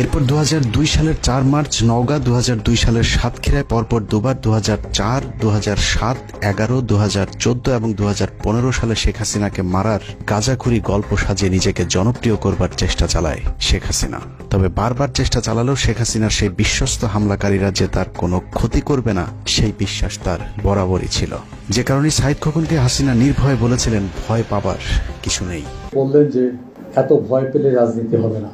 এরপর 2002 সালের 4 মার্চ নওগাঁ, 2002 সালের সাতক্ষীরায় পরপর দুবার 2004, 2007, 11, 2014 এবং 2015 সালে শেখ হাসিনাকে মারার গাঁজাখুরি গল্প সাজিয়ে নিজেকে জনপ্রিয় করবার চেষ্টা চালায় শেখ হাসিনা। তবে বারবার চেষ্টা চালালেও শেখ হাসিনার সেই বিশ্বস্ত হামলাকারীরা যে তার কোনো ক্ষতি করবে না, সেই বিশ্বাস তার বরাবরই ছিল। যে কারণে সাইদ খোকনকে হাসিনা নির্ভয়ে বলেছিলেন, ভয় পাবার কিছু নেই। বললেন যে এত ভয় পেলে রাজনীতি হবে না,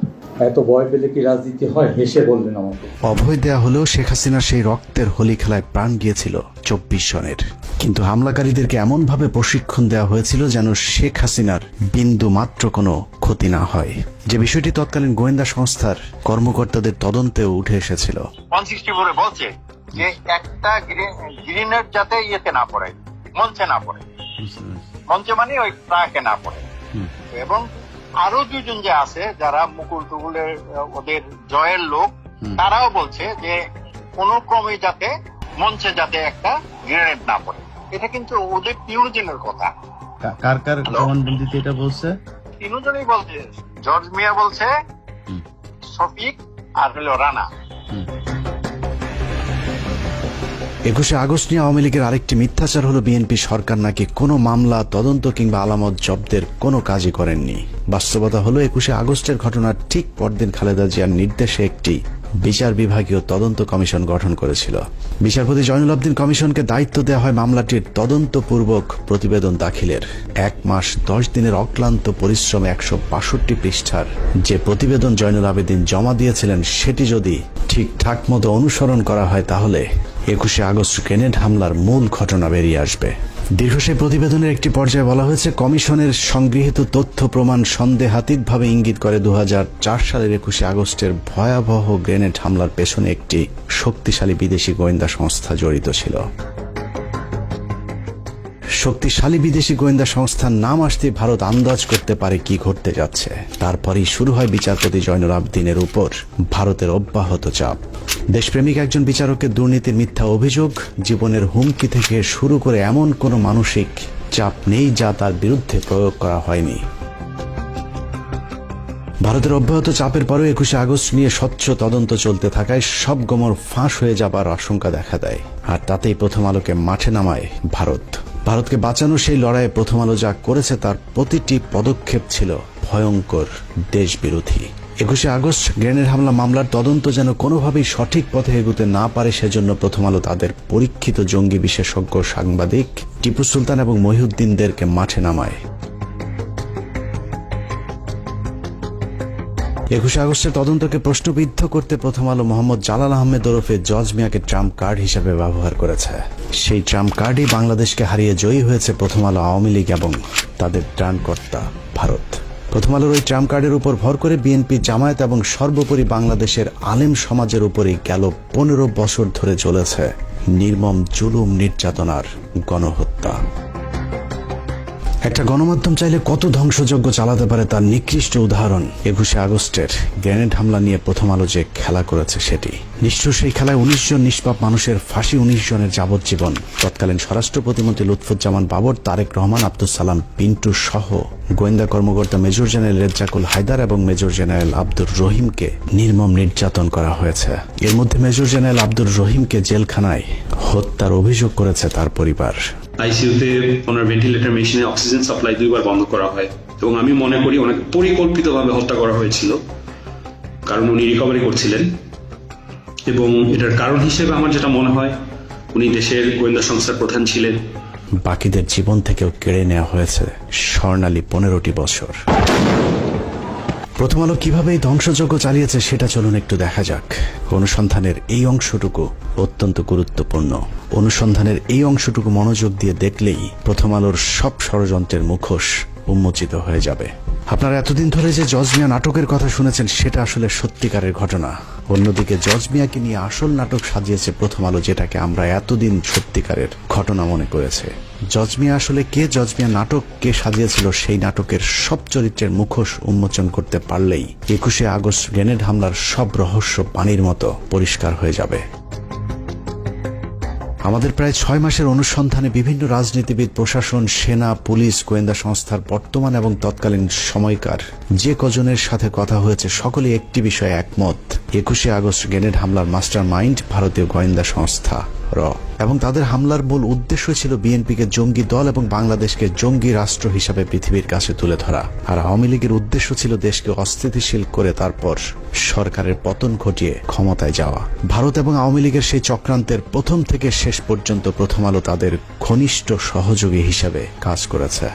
এত ভয় পেলে কি রাজনীতি হয়, হেসে বললেন আমাকে। অভয় দেয়া হলেও শেখ হাসিনার সেই রক্তের হোলি খেলায় প্রাণ গিয়েছিল 24 জনের। কিন্তু হামলাকারীদেরকে এমন ভাবে প্রশিক্ষণ দেওয়া হয়েছিল যেন শেখ হাসিনার বিন্দু মাত্র কোনো ক্ষতি না হয়, যে বিষয়টি তৎকালীন গোয়েন্দা সংস্থার কর্মকর্তাদের তদন্তেও উঠে এসেছিল। 164 বলছে যে একটা গ্রেনেড যাতে ইয়েতে না পড়ে, মঞ্চে না পড়ে, মঞ্চে মানে ওই ট্রাকে না পড়ে। এবং আরো 2 জন যে আছে যারা মুকুল টুকুলের ওদের জয়ের লোক, তারাও বলছে যে কোন ক্রমে যাতে মঞ্চে যাতে একটা গ্রেনেড না পড়ে। এটা কিন্তু ওদের 3 জনের কথা। কার কার জবানবন্দিতে এটা বলছে? 3 জনই বলছে, জর্জ মিয়া বলছে, শফিক আর হলো রানা। 21 আগস্ট নিয়ে আওয়ামী লীগের আরেকটি মিথ্যাচার হলো বিএনপি সরকার নাকি কোনো মামলা, তদন্ত কিংবা আলামত জব্দের কোনো কাজই করেননি। বাস্তবতা হলো 21 আগস্টের ঘটনার ঠিক পরদিন খালেদা জিয়ার নির্দেশে একটি বিচার বিভাগীয় তদন্ত কমিশন গঠন করেছিল। বিচারপতি জয়নুল আবদিন কমিশনকে দায়িত্ব দেওয়া হয় মামলাটির তদন্তপূর্বক প্রতিবেদন দাখিলের। 1 মাস 10 দিনের অক্লান্ত পরিশ্রমে 162 পৃষ্ঠার যে প্রতিবেদন জয়নুল আবেদিন জমা দিয়েছিলেন, সেটি যদি ঠিকঠাক মতো অনুসরণ করা হয় তাহলে 21 আগস্ট গ্রেনেড হামলার মূল ঘটনা বেরিয়ে আসবে। দীর্ঘ সেই প্রতিবেদনের একটি পর্যায়ে বলা হয়েছে, কমিশনের সংগৃহীত তথ্য প্রমাণ সন্দেহাতীতভাবে ইঙ্গিত করে 2004 সালের 21 আগস্টের ভয়াবহ গ্রেনেড হামলার পেছনে একটি শক্তিশালী বিদেশি গোয়েন্দা সংস্থা জড়িত ছিল। শক্তিশালী বিদেশি গোয়েন্দা সংস্থার নাম আসতে ভারত আন্দাজ করতে পারে কি ঘটতে যাচ্ছে। তারপরেই শুরু হয় বিচারপতি জয়নুল আবদিনের উপর ভারতের অব্যাহত চাপ। দেশপ্রেমিক একজন বিচারকের দুর্নীতির মিথ্যা অভিযোগ, জীবনের হুমকি থেকে শুরু করে এমন কোনো মানসিক চাপ নেই যা তার বিরুদ্ধে প্রয়োগ করা হয়নি। ভারতের অব্যাহত চাপের পরেও 21 আগস্ট নিয়ে স্বচ্ছ তদন্ত চলতে থাকায় সব গোমর ফাঁস হয়ে যাবার আশঙ্কা দেখা দেয়। আর তাতেই প্রথম আলোকে মাঠে নামায় ভারত। ভারতকে বাঁচানো সেই লড়াইয়ে প্রথম আলো যা করেছে তার প্রতিটি পদক্ষেপ ছিল ভয়ঙ্কর দেশবিরোধী। 21শে আগস্ট গ্রেনেড হামলা মামলার তদন্ত যেন কোনোভাবেই সঠিক পথে এগুতে না পারে সেজন্য প্রথম আলো তাদের পরীক্ষিত জঙ্গি বিশেষজ্ঞ সাংবাদিক টিপু সুলতান এবং মহিউদ্দিনদেরকে মাঠে নামায়। 21শে আগস্টের তদন্তকে প্রশ্নবিদ্ধ করতে প্রথম আলো মোহাম্মদ জালাল আহমেদ ওরফে জজ মিয়াকে ট্রাম্প কার্ড হিসেবে ব্যবহার করেছে। সেই ট্রাম্প কার্ডই বাংলাদেশকে হারিয়ে জয়ী হয়েছে প্রথম আলো আওয়ামী লীগ এবং তাদের ত্রাণকর্তা ভারত। প্রথম আলোর ওই ট্রাম্প কার্ডের উপর ভর করে বিএনপি, জামায়াত এবং সর্বোপরি বাংলাদেশের আলেম সমাজের উপরই গেল 15 বছর ধরে চলেছে নির্মম জুলুম, নির্যাতনার গণহত্যা। একটা গণমাধ্যম চাইলে কত ধ্বংসযজ্ঞ চালাতে পারে তার নিকৃষ্ট উদাহরণ 21শে আগস্টের গ্রেনেড হামলা নিয়ে প্রথম আলো যে খেলা করেছে সেটি। নিষ্ঠুর সেই খেলায় 19 জন নিষ্পাপ মানুষের ফাঁসি, 19 জনের যাবজ্জীবন। তৎকালীন স্বরাষ্ট্র প্রতিমন্ত্রী লুৎফুজ্জামান বাবর, তারেক রহমান, আব্দুল সালাম পিন্টু সহ গোয়েন্দা কর্মকর্তা মেজর জেনারেল রেজ্জাকুল হায়দার এবং মেজর জেনারেল আব্দুর রহিমকে নির্মম নির্যাতন করা হয়েছে। এর মধ্যে মেজর জেনারেল আব্দুর রহিমকে জেলখানায় হত্যার অভিযোগ করেছে তার পরিবার। আইসিইউতে ওনার ভেন্টিলেটর মেশিনে অক্সিজেন সাপ্লাই 2 বার বন্ধ করা হয় এবং আমি মনে করি ওনাকে পরিকল্পিতভাবে হত্যা করা হয়েছিল, কারণ উনি রিকভারি করছিলেন। এবং এটার কারণ হিসেবে আমার যেটা মনে হয়, উনি দেশের গোয়েন্দা সংস্থার প্রধান ছিলেন। বাকিদের জীবন থেকেও কেড়ে নেওয়া হয়েছে স্বর্ণালী 15টি বছর। প্রথম আলো কিভাবে এই ধ্বংসযজ্ঞ চালিয়েছে সেটা চলুন একটু দেখা যাক। অনুসন্ধানের এই অংশটুকু অত্যন্ত গুরুত্বপূর্ণ। অনুসন্ধানের এই অংশটুকু মনোযোগ দিয়ে দেখলেই প্রথম আলোর সব ষড়যন্ত্রের মুখোশ উন্মোচিত হয়ে যাবে। আপনারা এতদিন ধরে যে জজ মিয়া নাটকের কথা শুনেছেন সেটা আসলে সত্যিকারের ঘটনা। অন্যদিকে জজ মিয়াকে নিয়ে আসল নাটক সাজিয়েছে প্রথম আলো, যেটাকে আমরা এতদিন সত্যিকারের ঘটনা মনে করেছে। জজ মিয়া আসলে কে, জজ মিয়া নাটক কে সাজিয়েছিল, সেই নাটকের সব চরিত্রের মুখোশ উন্মোচন করতে পারলেই 21শে আগস্ট গ্রেনেড হামলার সব রহস্য পানির মতো পরিষ্কার হয়ে যাবে। আমাদের প্রায় 6 মাসের অনুসন্ধানে বিভিন্ন রাজনীতিবিদ, প্রশাসন, সেনা, পুলিশ, গোয়েন্দা সংস্থার বর্তমান এবং তৎকালীন সময়কার যে কজনের সাথে কথা হয়েছে সকলেই একটি বিষয়ে একমত, 21শে আগস্ট গ্রেনেড হামলার মাস্টার মাইন্ড ভারতীয় গোয়েন্দা সংস্থা র, এবং তাদের হামলার মূল উদ্দেশ্য ছিল বিএনপিকে জঙ্গি দল এবং বাংলাদেশকে জঙ্গি রাষ্ট্র হিসাবে পৃথিবীর কাছে তুলে ধরা। আর আওয়ামী লীগের উদ্দেশ্য ছিল দেশকে অস্থিতিশীল করে তারপর সরকারের পতন ঘটিয়ে ক্ষমতায় যাওয়া। ভারত এবং আওয়ামী লীগের সেই চক্রান্তের প্রথম থেকে শেষ পর্যন্ত প্রথম আলো তাদের ঘনিষ্ঠ সহযোগী হিসাবে কাজ করেছে।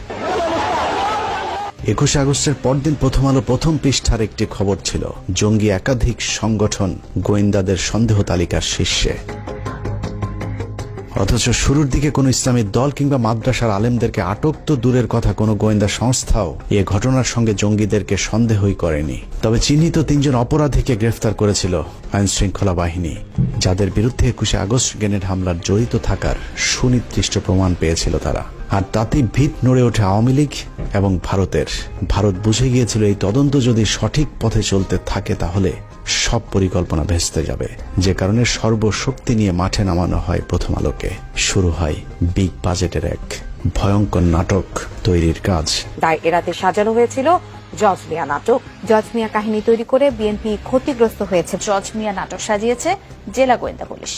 21শে আগস্টের পরদিন প্রথম আলো প্রথম পৃষ্ঠার একটি খবর ছিল জঙ্গি একাধিক সংগঠন গোয়েন্দাদের সন্দেহ তালিকার শীর্ষে। অথচ শুরুর দিকে কোনো ইসলামী দল কিংবা মাদ্রাসার আলেমদেরকে আটক তো দূরের কথা, কোনো গোয়েন্দা সংস্থাও এ ঘটনার সঙ্গে জঙ্গিদেরকে সন্দেহই করেনি। তবে চিহ্নিত 3 জন অপরাধীকে গ্রেফতার করেছিল আইন শৃঙ্খলা বাহিনী, যাদের বিরুদ্ধে 21শে আগস্ট গ্রেনেড হামলার জড়িত থাকার সুনির্দিষ্ট প্রমাণ পেয়েছিল তারা। আর তাতেই ভিত নড়ে ওঠে আওয়ামী লীগ এবং ভারতের। ভারত বুঝে গিয়েছিল এই তদন্ত যদি সঠিক পথে চলতে থাকে তাহলে সব পরিকল্পনা ভেস্তে যাবে, যে কারণে সর্বশক্তি নিয়ে মাঠে নামানো হয় প্রথম আলোকে। শুরু হয় বিগ বাজেটের এক ভয়ঙ্কর নাটক তৈরির কাজ। তাই এরাতে সাজানো হয়েছিল জজ মিয়া নাটক। জজ মিয়া কাহিনী তৈরি করে বিএনপি ক্ষতিগ্রস্ত হয়েছে। জজ মিয়া নাটক সাজিয়েছে জেলা গোয়েন্দা পুলিশ।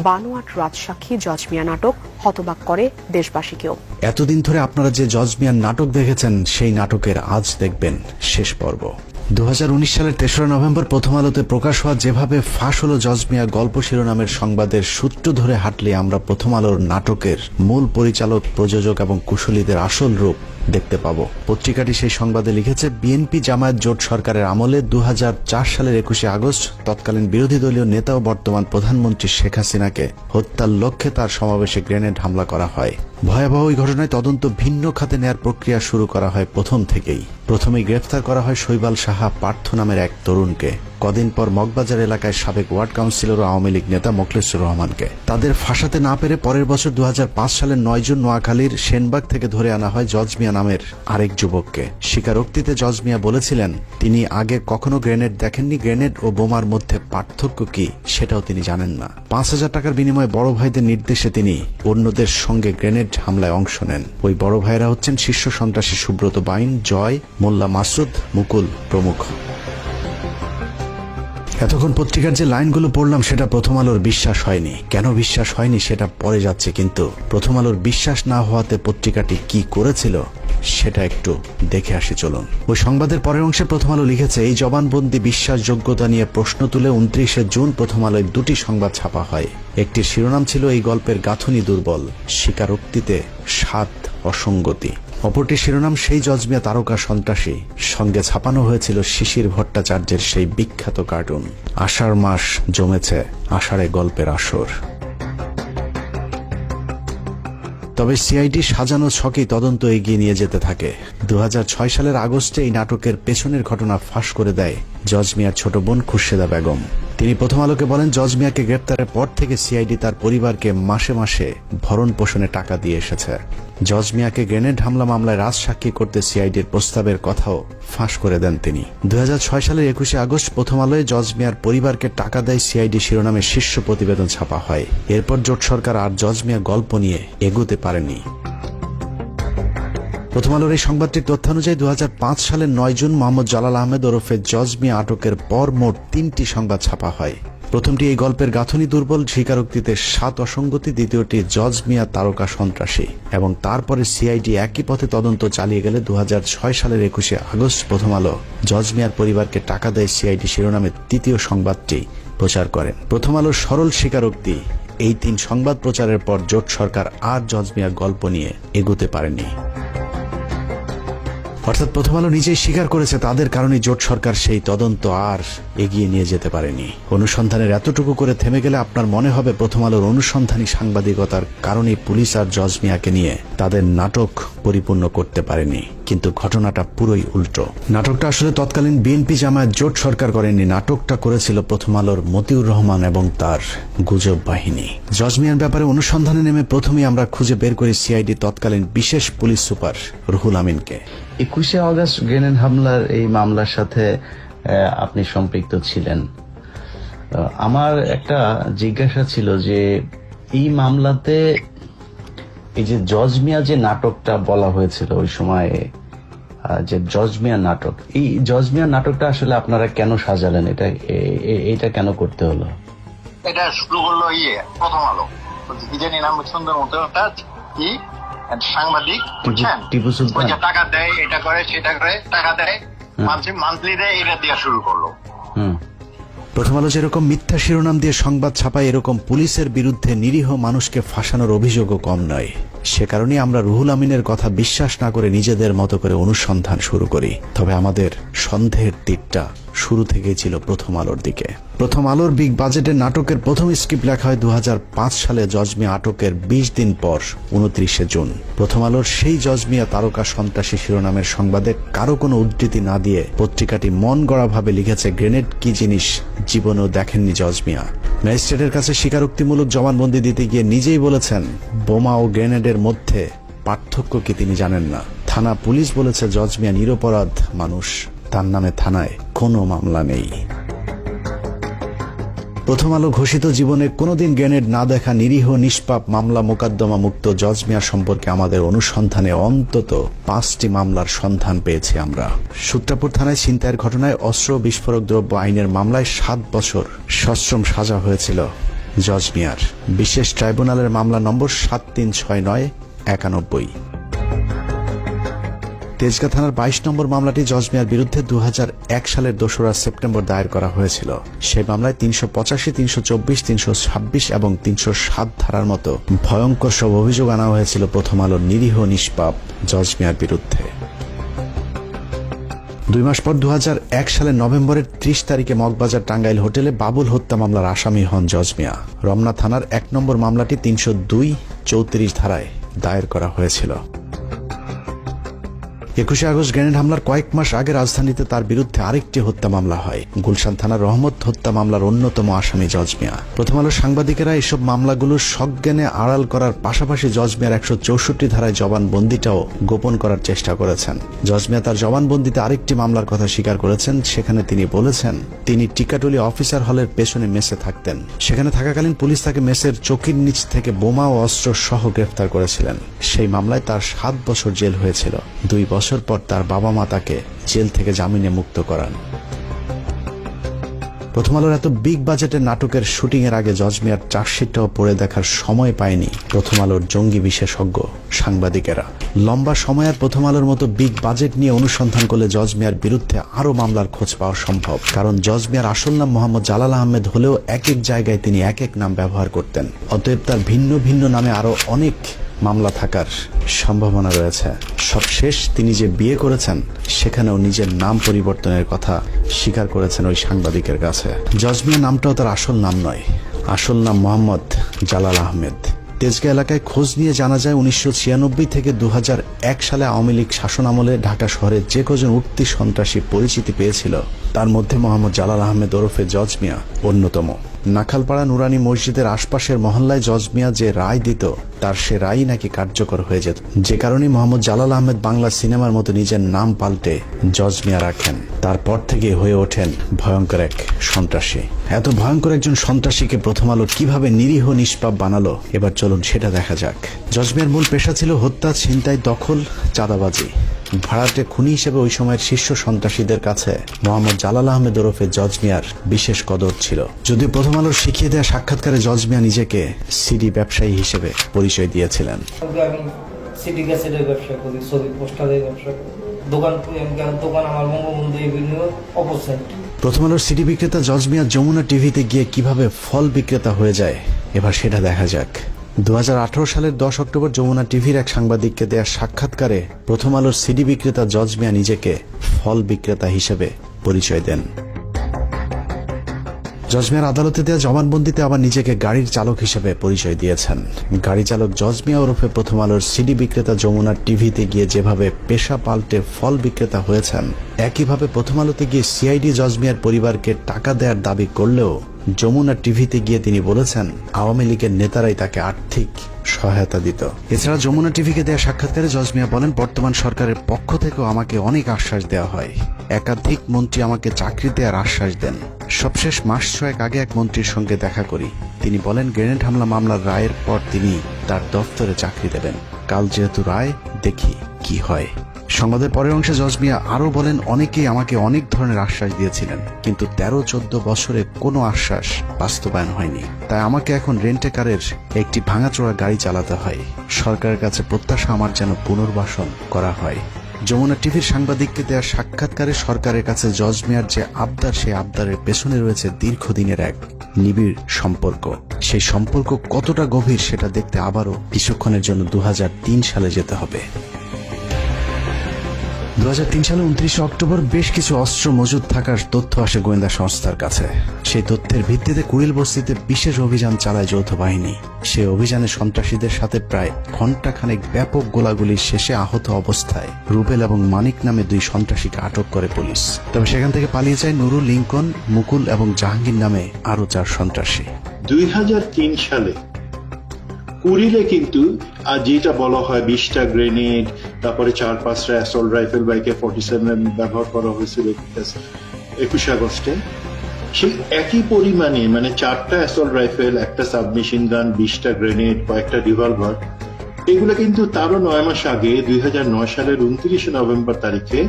বানোয়াট রাজসাক্ষী জজ মিয়া নাটক হতবাক করে দেশবাসীকেও। এতদিন ধরে আপনারা যে জজ মিয়ার নাটক দেখেছেন সেই নাটকের আজ দেখবেন শেষ পর্ব। 2019 সালের 3রা নভেম্বর প্রথম আলোতে প্রকাশ হওয়া যেভাবে ফাঁস হলো জজ মিয়া গল্প শিরোনামের সংবাদের সূত্র ধরে হাঁটলে আমরা প্রথম আলোর নাটকের মূল পরিচালক, প্রযোজক এবং কুশলীদের আসল রূপ দেখতে পাবো। পত্রিকাটি সেই সংবাদে লিখেছে, বিএনপি জামায়াত জোট সরকারের আমলে 2004 সালের 21শে আগস্ট তৎকালীন বিরোধী দলীয় নেতা ও বর্তমান প্রধানমন্ত্রী শেখ হাসিনাকে হত্যার লক্ষ্যে তার সমাবেশে গ্রেনেড হামলা করা হয়। ভয়াবহ ওই ঘটনায় তদন্ত ভিন্ন খাতে নেয়ার প্রক্রিয়া শুরু করা হয় প্রথম থেকেই। প্রথমেই গ্রেফতার করা হয় শৈবাল সাহা পার্থ নামের এক তরুণকে। কদিন পর মগবাজার এলাকায় সাবেক ওয়ার্ড কাউন্সিলর ও আওয়ামী লীগ নেতা মোখলেসুর রহমানকে। তাদের ফাঁসাতে না পেরে পরের বছর 2005 সালের 9 জুন নোয়াখালীর সেনবাগ থেকে ধরে আনা হয় জজ মিয়া নামের আরেক যুবককে। স্বীকারোক্তিতে জজ মিয়া বলেছিলেন তিনি আগে কখনো গ্রেনেড দেখেননি, গ্রেনেড ও বোমার মধ্যে পার্থক্য কি সেটাও তিনি জানেন না। 5,000 টাকার বিনিময়ে বড় ভাইদের নির্দেশে তিনি অন্যদের সঙ্গে গ্রেনেড হামলায় অংশ নেন। ওই বড় ভাইরা হচ্ছেন শীর্ষ সন্ত্রাসী সুব্রত বাইন, জয়, মোল্লা মাসুদ, মুকুল প্রমুখ। এতক্ষণ পত্রিকার যে লাইনগুলো পড়লাম সেটা প্রথম আলোর বিশ্বাস হয়নি। কেন বিশ্বাস হয়নি সেটা পরে যাচ্ছে, কিন্তু প্রথম আলোর বিশ্বাস না হওয়াতে পত্রিকাটি কি করেছিল সেটা একটু দেখে আসি চলুন। ওই সংবাদের পরের অংশে প্রথম আলো লিখেছে, এই জবানবন্দি বিশ্বাসযোগ্যতা নিয়ে প্রশ্ন তুলে 29শে জুন প্রথম আলোয় দুটি সংবাদ ছাপা হয়। একটির শিরোনাম ছিল এই গল্পের গাঁথুনি দুর্বল, স্বীকারোক্তিতে স্বাদ অসঙ্গতি। অপরটি শিরোনাম সেই জজ মিয়া তারকা সন্ত্রাসী। সঙ্গে ছাপানো হয়েছিল শিশির ভট্টাচার্যের সেই বিখ্যাত কার্টুন। আষাঢ় মাস জমেছে, আষাঢ়ে গল্পের আসর। তবে সিআইডি সাজানো ছকেই তদন্ত এগিয়ে নিয়ে যেতে থাকে। 2006 সালের আগস্টে এই নাটকের পেছনের ঘটনা ফাঁস করে দেয় জজ মিয়ার ছোট বোন খুরশেদা বেগম। তিনি প্রথম আলোকে বলেন, জজ মিয়াকে গ্রেপ্তারের পর থেকে সিআইডি তার পরিবারকে মাসে মাসে ভরণ পোষণে টাকা দিয়ে এসেছে। জজ মিয়াকে গ্রেনেড হামলা মামলায় রাজসাক্ষী করতে সিআইডির প্রস্তাবের কথাও ফাঁস করে দেন তিনি। 2006 সালের 21শে আগস্ট প্রথম আলোয় জজ মিয়ার পরিবারকে টাকা দেয় সিআইডি শিরোনামে শীর্ষ প্রতিবেদন ছাপা হয়। এরপর জোট সরকার আর জজ মিয়া গল্প নিয়ে এগোতে পারেনি। প্রথম আলোর এই সংবাদটির তথ্যানুযায়ী 2005 সালের 9 জুন মোহাম্মদ জালাল আহমেদ ওরফে জজ মিয়া আটকের পর মোট 3টি সংবাদ ছাপা হয়। প্রথমটি এই গল্পের গাঁথুনি দুর্বল, স্বীকারোক্তিতে 7 অসঙ্গতি। দ্বিতীয়টি জজ মিয়া তারকা সন্ত্রাসী। এবং তারপরে সিআইডি একই পথে তদন্ত চালিয়ে গেলে 2006 সালের 21শে আগস্ট প্রথম আলো জজ মিয়ার পরিবারকে টাকা দেয় সিআইডি শিরোনামে তৃতীয় সংবাদটি প্রচার করেন। প্রথম আলোর সরল স্বীকারোক্তি, এই 3 সংবাদ প্রচারের পর জোট সরকার আর জজ মিয়ার গল্প নিয়ে এগোতে পারেনি। অর্থাৎ প্রথম আলো নিজেই স্বীকার করেছে তাদের কারণে জোট সরকার সেই তদন্ত আর এগিয়ে নিয়ে যেতে পারেনি। অনুসন্ধানের এতটুকু করে থেমে গেলে আপনার মনে হবে প্রথম আলোর অনুসন্ধানী সাংবাদিকতার কারণে পুলিশ আর জজ মিয়াকে নিয়ে তাদের নাটক পরিপূর্ণ করতে পারেনি। কিন্তু ঘটনাটা পুরোই উল্টো। নাটকটা আসলে তৎকালীন বিএনপি জামায়াত জোট সরকার করেনি, নাটকটা করেছিল প্রথম আলোর মতিউর রহমান এবং তার গুজব বাহিনী। জজ মিয়ার ব্যাপারে অনুসন্ধানে নেমে প্রথমেই আমরা খুঁজে বের করি সিআইডি তৎকালীন বিশেষ পুলিশ সুপার রুহুল আমিনকে। 21শে আগস্ট গ্রেনেড হামলার এই মামলার সাথে আপনি সম্পৃক্ত ছিলেন। আমার একটা জিজ্ঞাসা ছিল যে এই মামলাতে এই যে জজ মিয়া যে নাটকটা বলা হয়েছিল ওই সময়ে, যে জজ মিয়া নাটক, এই জজ মিয়া নাটকটা আসলে আপনারা কেন সাজালেন? এটা কেন করতে হলো? এটা শুরু করলো প্রথম আলো, কি জানি নাম, সুন্দর মতো কি সাংবাদিক, বুঝছেন, টিপু সুলতান, টাকা দেয়, এটা করে সেটা করে, টাকা দেয় মান্থলি দেয়, এটা দিয়ে শুরু করলো। প্রথম আলো যেরকম মিথ্যা শিরোনাম দিয়ে সংবাদ ছাপায়, এরকম পুলিশের বিরুদ্ধে নিরীহ মানুষকে ফাঁসানোর অভিযোগও কম নয়। সে কারণে আমরা রুহুল আমিনের কথা বিশ্বাস না করে নিজেদের মতো করে অনুসন্ধান শুরু করি। তবে আমাদের সন্দেহের তীরটা শুরু থেকেই ছিল প্রথম আলোর দিকে। প্রথম আলোর বিগ বাজেটের নাটকের প্রথম স্ক্রিপ্ট লেখা হয় 2005 সালে জজ মিয়া আটকের 20 দিন পর 29শে জুন। প্রথম আলোর সেই জজ মিয়া তারকা সন্ত্রাসী শিরোনামের সংবাদে কারো কোনো উদ্ধৃতি না দিয়ে পত্রিকাটি মন গড়াভাবে লিখেছে, গ্রেনেড কি জিনিস জীবনেও দেখেননি জজ মিয়া। ম্যাজিস্ট্রেটের কাছে স্বীকারোক্তিমূলক জবানবন্দি দিতে গিয়ে নিজেই বলেছেন, বোমা ও গ্রেনেডের মধ্যে পার্থক্য কি তিনি জানেন না। থানা পুলিশ বলেছে জজ মিয়া নিরপরাধ মানুষ, তার নামে থানায় কোনো মামলা নেই। প্রথম আলো ঘোষিত জীবনে কোনোদিন গ্রেনেড না দেখা নিরীহ নিষ্পাপ মামলা মোকদ্দমা মুক্ত জজ মিয়া সম্পর্কে আমাদের অনুসন্ধানে অন্তত 5টি মামলার সন্ধান পেয়েছি আমরা। সূত্রাপুর থানায় ছিনতাইয়ের ঘটনায় অস্ত্র বিস্ফোরক দ্রব্য আইনের মামলায় 7 বছর সশ্রম সাজা হয়েছিল জজ মিয়ার। বিশেষ ট্রাইব্যুনালের মামলা নম্বর 736991। তেজগাঁ থানার 22 নম্বর মামলাটি জজ মিয়ার বিরুদ্ধে 2001 সালের 2রা সেপ্টেম্বর দায়ের করা হয়েছিল। সেই মামলায় 385, 324, 326 এবং 307 ধারার মতো ভয়ঙ্কর সব অভিযোগ আনা হয়েছিল প্রথম আলোর নিরীহ নিষ্পাপ জজ মিয়ার বিরুদ্ধে। 2 মাস পর 2001 সালের নভেম্বরের 30 তারিখে মগবাজার টাঙ্গাইল হোটেলে বাবুল হত্যা মামলার আসামি হন জজ মিয়া। রমনা থানার 1 নম্বর মামলাটি 302, 34 ধারায় দায়ের করা হয়েছিল। 21শে আগস্ট গ্রেনেড হামলার কয়েক মাস আগে রাজধানীতে তার বিরুদ্ধে আরেকটি হত্যা মামলা হয়। গুলশান থানার রহমত হত্যা মামলার অন্যতম আসামি জজ মিয়া। প্রথম আলোর সাংবাদিকেরা এসব মামলাগুলোর সজ্ঞানে আড়াল করার পাশাপাশি জজ মিয়ার 164 ধারায় জবানবন্দিটাও গোপন করার চেষ্টা করেছেন। জজ মিয়া তার জবানবন্দিতে আরেকটি মামলার কথা স্বীকার করেছেন। সেখানে তিনি বলেছেন, তিনি টিকাটুলি অফিসার হলের পেছনে মেসে থাকতেন। সেখানে থাকাকালীন পুলিশ তাকে মেসের চৌকির নিচ থেকে বোমা ও অস্ত্র সহ গ্রেফতার করেছিলেন। সেই মামলায় তার 7 বছর জেল হয়েছিল। 2 বছর পর তার বাবা মা তাকে জেল থেকে জামিনে মুক্ত করান। প্রথম আলোর এত বিগ বাজেটের নাটকের শুটিং এর আগে জজ মিয়ার চার্জশিটটাও পড়ে দেখার সময় পায়নি প্রথম আলোর জঙ্গি বিশেষজ্ঞ সাংবাদিকেরা। লম্বা সময় আর প্রথম আলোর মতো বিগ বাজেট নিয়ে অনুসন্ধান করলে জজ মিয়ার বিরুদ্ধে আরো মামলার খোঁজ পাওয়া সম্ভব। কারণ জজ মিয়ার আসল নাম মোহাম্মদ জালাল আহমেদ হলেও এক এক জায়গায় তিনি এক এক নাম ব্যবহার করতেন। অতএব তার ভিন্ন ভিন্ন নামে আরো অনেক মামলা থাকার সম্ভাবনা রয়েছে। সবশেষ তিনি যে বিয়ে করেছেন সেখানেও নিজের নাম পরিবর্তনের কথা স্বীকার করেছেন ওই সাংবাদিকের কাছে। জজ মিয়া নামটাও তার আসল নাম নয়, আসল নাম মোহাম্মদ জালাল আহমেদ। তেজগাঁ এলাকায় খোঁজ নিয়ে জানা যায় 1996 থেকে 2001 সালে আওয়ামী লীগ শাসন আমলে ঢাকা শহরে যে কজন উঠতি সন্ত্রাসী পরিচিতি পেয়েছিল তার মধ্যে মোহাম্মদ জালাল আহমেদ ওরফে জজ মিয়া অন্যতম। নাখালপাড়া নুরানি মসজিদের আশপাশের মহল্লায় জজ মিয়া যে রায় দিত তার সে রায় নাকি কার্যকর হয়ে যেত, যে কারণে মোহাম্মদ জালাল আহমেদ বাংলা সিনেমার মতো নিজের নাম পাল্টে জজ মিয়া রাখেন। তারপর থেকে হয়ে ওঠেন ভয়ঙ্কর এক সন্ত্রাসী। এত ভয়ঙ্কর একজন সন্ত্রাসীকে প্রথম আলো কিভাবে নিরীহ নিষ্পাপ বানালো এবার চলুন সেটা দেখা যাক। জজ মিয়ার মূল পেশা ছিল হত্যা, ছিনতাই, দখল, চাঁদাবাজি। ভাড়াটে খুনি হিসেবে ওই সময়ের শীর্ষ সন্ত্রাসীদের কাছে মোহাম্মদ জালাল আহমেদ ওরফে জজ মিয়ার বিশেষ কদর ছিল। যদিও প্রথম আলোর শিখিয়ে দেওয়া সাক্ষাৎকারে জজ মিয়া নিজেকে সিডি ব্যবসায়ী হিসেবে পরিচয় দিয়েছিলেন। আমি সিটি ক্যাসেটের ব্যবসা করি, ছবি পোস্টারের ব্যবসা করি, দোকান আমার বঙ্গবন্ধু এভিনিউ অপোজিট। প্রথম আলোর সিডি বিক্রেতা জজ মিয়া যমুনা টিভিতে গিয়ে কিভাবে ফল বিক্রেতা হয়ে যায় এবার সেটা দেখা যাক। 2018 সালের 10 অক্টোবর যমুনা টিভির এক সাংবাদিককে দেয়া সাক্ষাৎকারে প্রথম আলোর সিডি বিক্রেতা জজ মিয়া নিজেকে ফল বিক্রেতা হিসেবে পরিচয় দেন। জজ মিয়ার আদালতে দেওয়া জবানবন্দিতে আবার নিজেকে গাড়ির চালক হিসেবে পরিচয় দিয়েছেন। গাড়ি চালক জজ মিয়া ওরফে প্রথম আলোর সিডি বিক্রেতা যমুনা টিভিতে গিয়ে যেভাবে পেশা পাল্টে ফল বিক্রেতা হয়েছেন, একইভাবে প্রথম আলোতে গিয়ে সিআইডি জজ মিয়ার পরিবারকে টাকা দেওয়ার দাবি করলেও যমুনা টিভিতে গিয়ে তিনি বলেছেন আওয়ামী লীগের নেতারাই তাকে আর্থিক সহায়তা দিত। এছাড়া যমুনা টিভিকে দেয়া সাক্ষাৎকারে জজ মিয়া বলেন, বর্তমান সরকারের পক্ষ থেকেও আমাকে অনেক আশ্বাস দেওয়া হয়। একাধিক মন্ত্রী আমাকে চাকরি দেওয়ার আশ্বাস দেন। সবশেষ মাস 6 আগে এক মন্ত্রীর সঙ্গে দেখা করি। তিনি বলেন গ্রেনেড হামলা মামলার রায়ের পর তিনি তার দফতরে চাকরি দেবেন। কাল যেহেতু রায়, দেখি কি হয়। সংবাদের পরের অংশে জজ মিয়া আরো বলেন, অনেকেই আমাকে অনেক ধরনের আশ্বাস দিয়েছিলেন, কিন্তু 13-14 বছরে কোনো আশ্বাস বাস্তবায়ন হয়নি। তাই আমাকে এখন রেন্টে কারের একটি ভাঙাচোরা গাড়ি চালাতে হয়। সরকারের কাছে প্রত্যাশা আমার যেন পুনর্বাসন করা হয়। যমুনা টিভির সাংবাদিককে দেওয়া সাক্ষাৎকারে সরকারের কাছে জজ মিয়ার যে আবদার, সেই আবদারের পেছনে রয়েছে দীর্ঘদিনের এক নিবিড় সম্পর্ক। সেই সম্পর্ক কতটা গভীর সেটা দেখতে আবারও কিছুক্ষণের জন্য 2003 সালে যেতে হবে। 2003 সালে 29 অক্টোবর বেশ কিছু অস্ত্র মজুদ থাকার তথ্য আসে গোয়েন্দা সংস্থার কাছে। সেই তথ্যের ভিত্তিতে কুড়িল বস্তিতে বিশেষ অভিযান চালায় যৌথ বাহিনী। সেই অভিযানে সন্ত্রাসীদের সাথে প্রায় ঘণ্টাখানেক ব্যাপক গোলাগুলির শেষে আহত অবস্থায় রুবেল এবং মানিক নামে 2 সন্ত্রাসীকে আটক করে পুলিশ। তবে সেখান থেকে পালিয়ে যায় নুরুল, লিঙ্কন, মুকুল এবং জাহাঙ্গীর নামে আরো 4 সন্ত্রাসী। 2003 সালে কুড়িলে কিন্তু যেটা বলা হয় 20টা গ্রেনেড, তারপরে 4-5টা অ্যাসল্ট রাইফেল বা AK-47 ব্যবহার করা হয়েছিল 21 আগস্টে, সেই একই পরিমাণে মানে 4টা অ্যাসল্ট রাইফেল, একটা সাবমেশিন গান, 20টা গ্রেনেড, কয়েকটা রিভলভার, এগুলো কিন্তু তারও 9 মাস আগে 2009 সালের 29 নভেম্বর তারিখে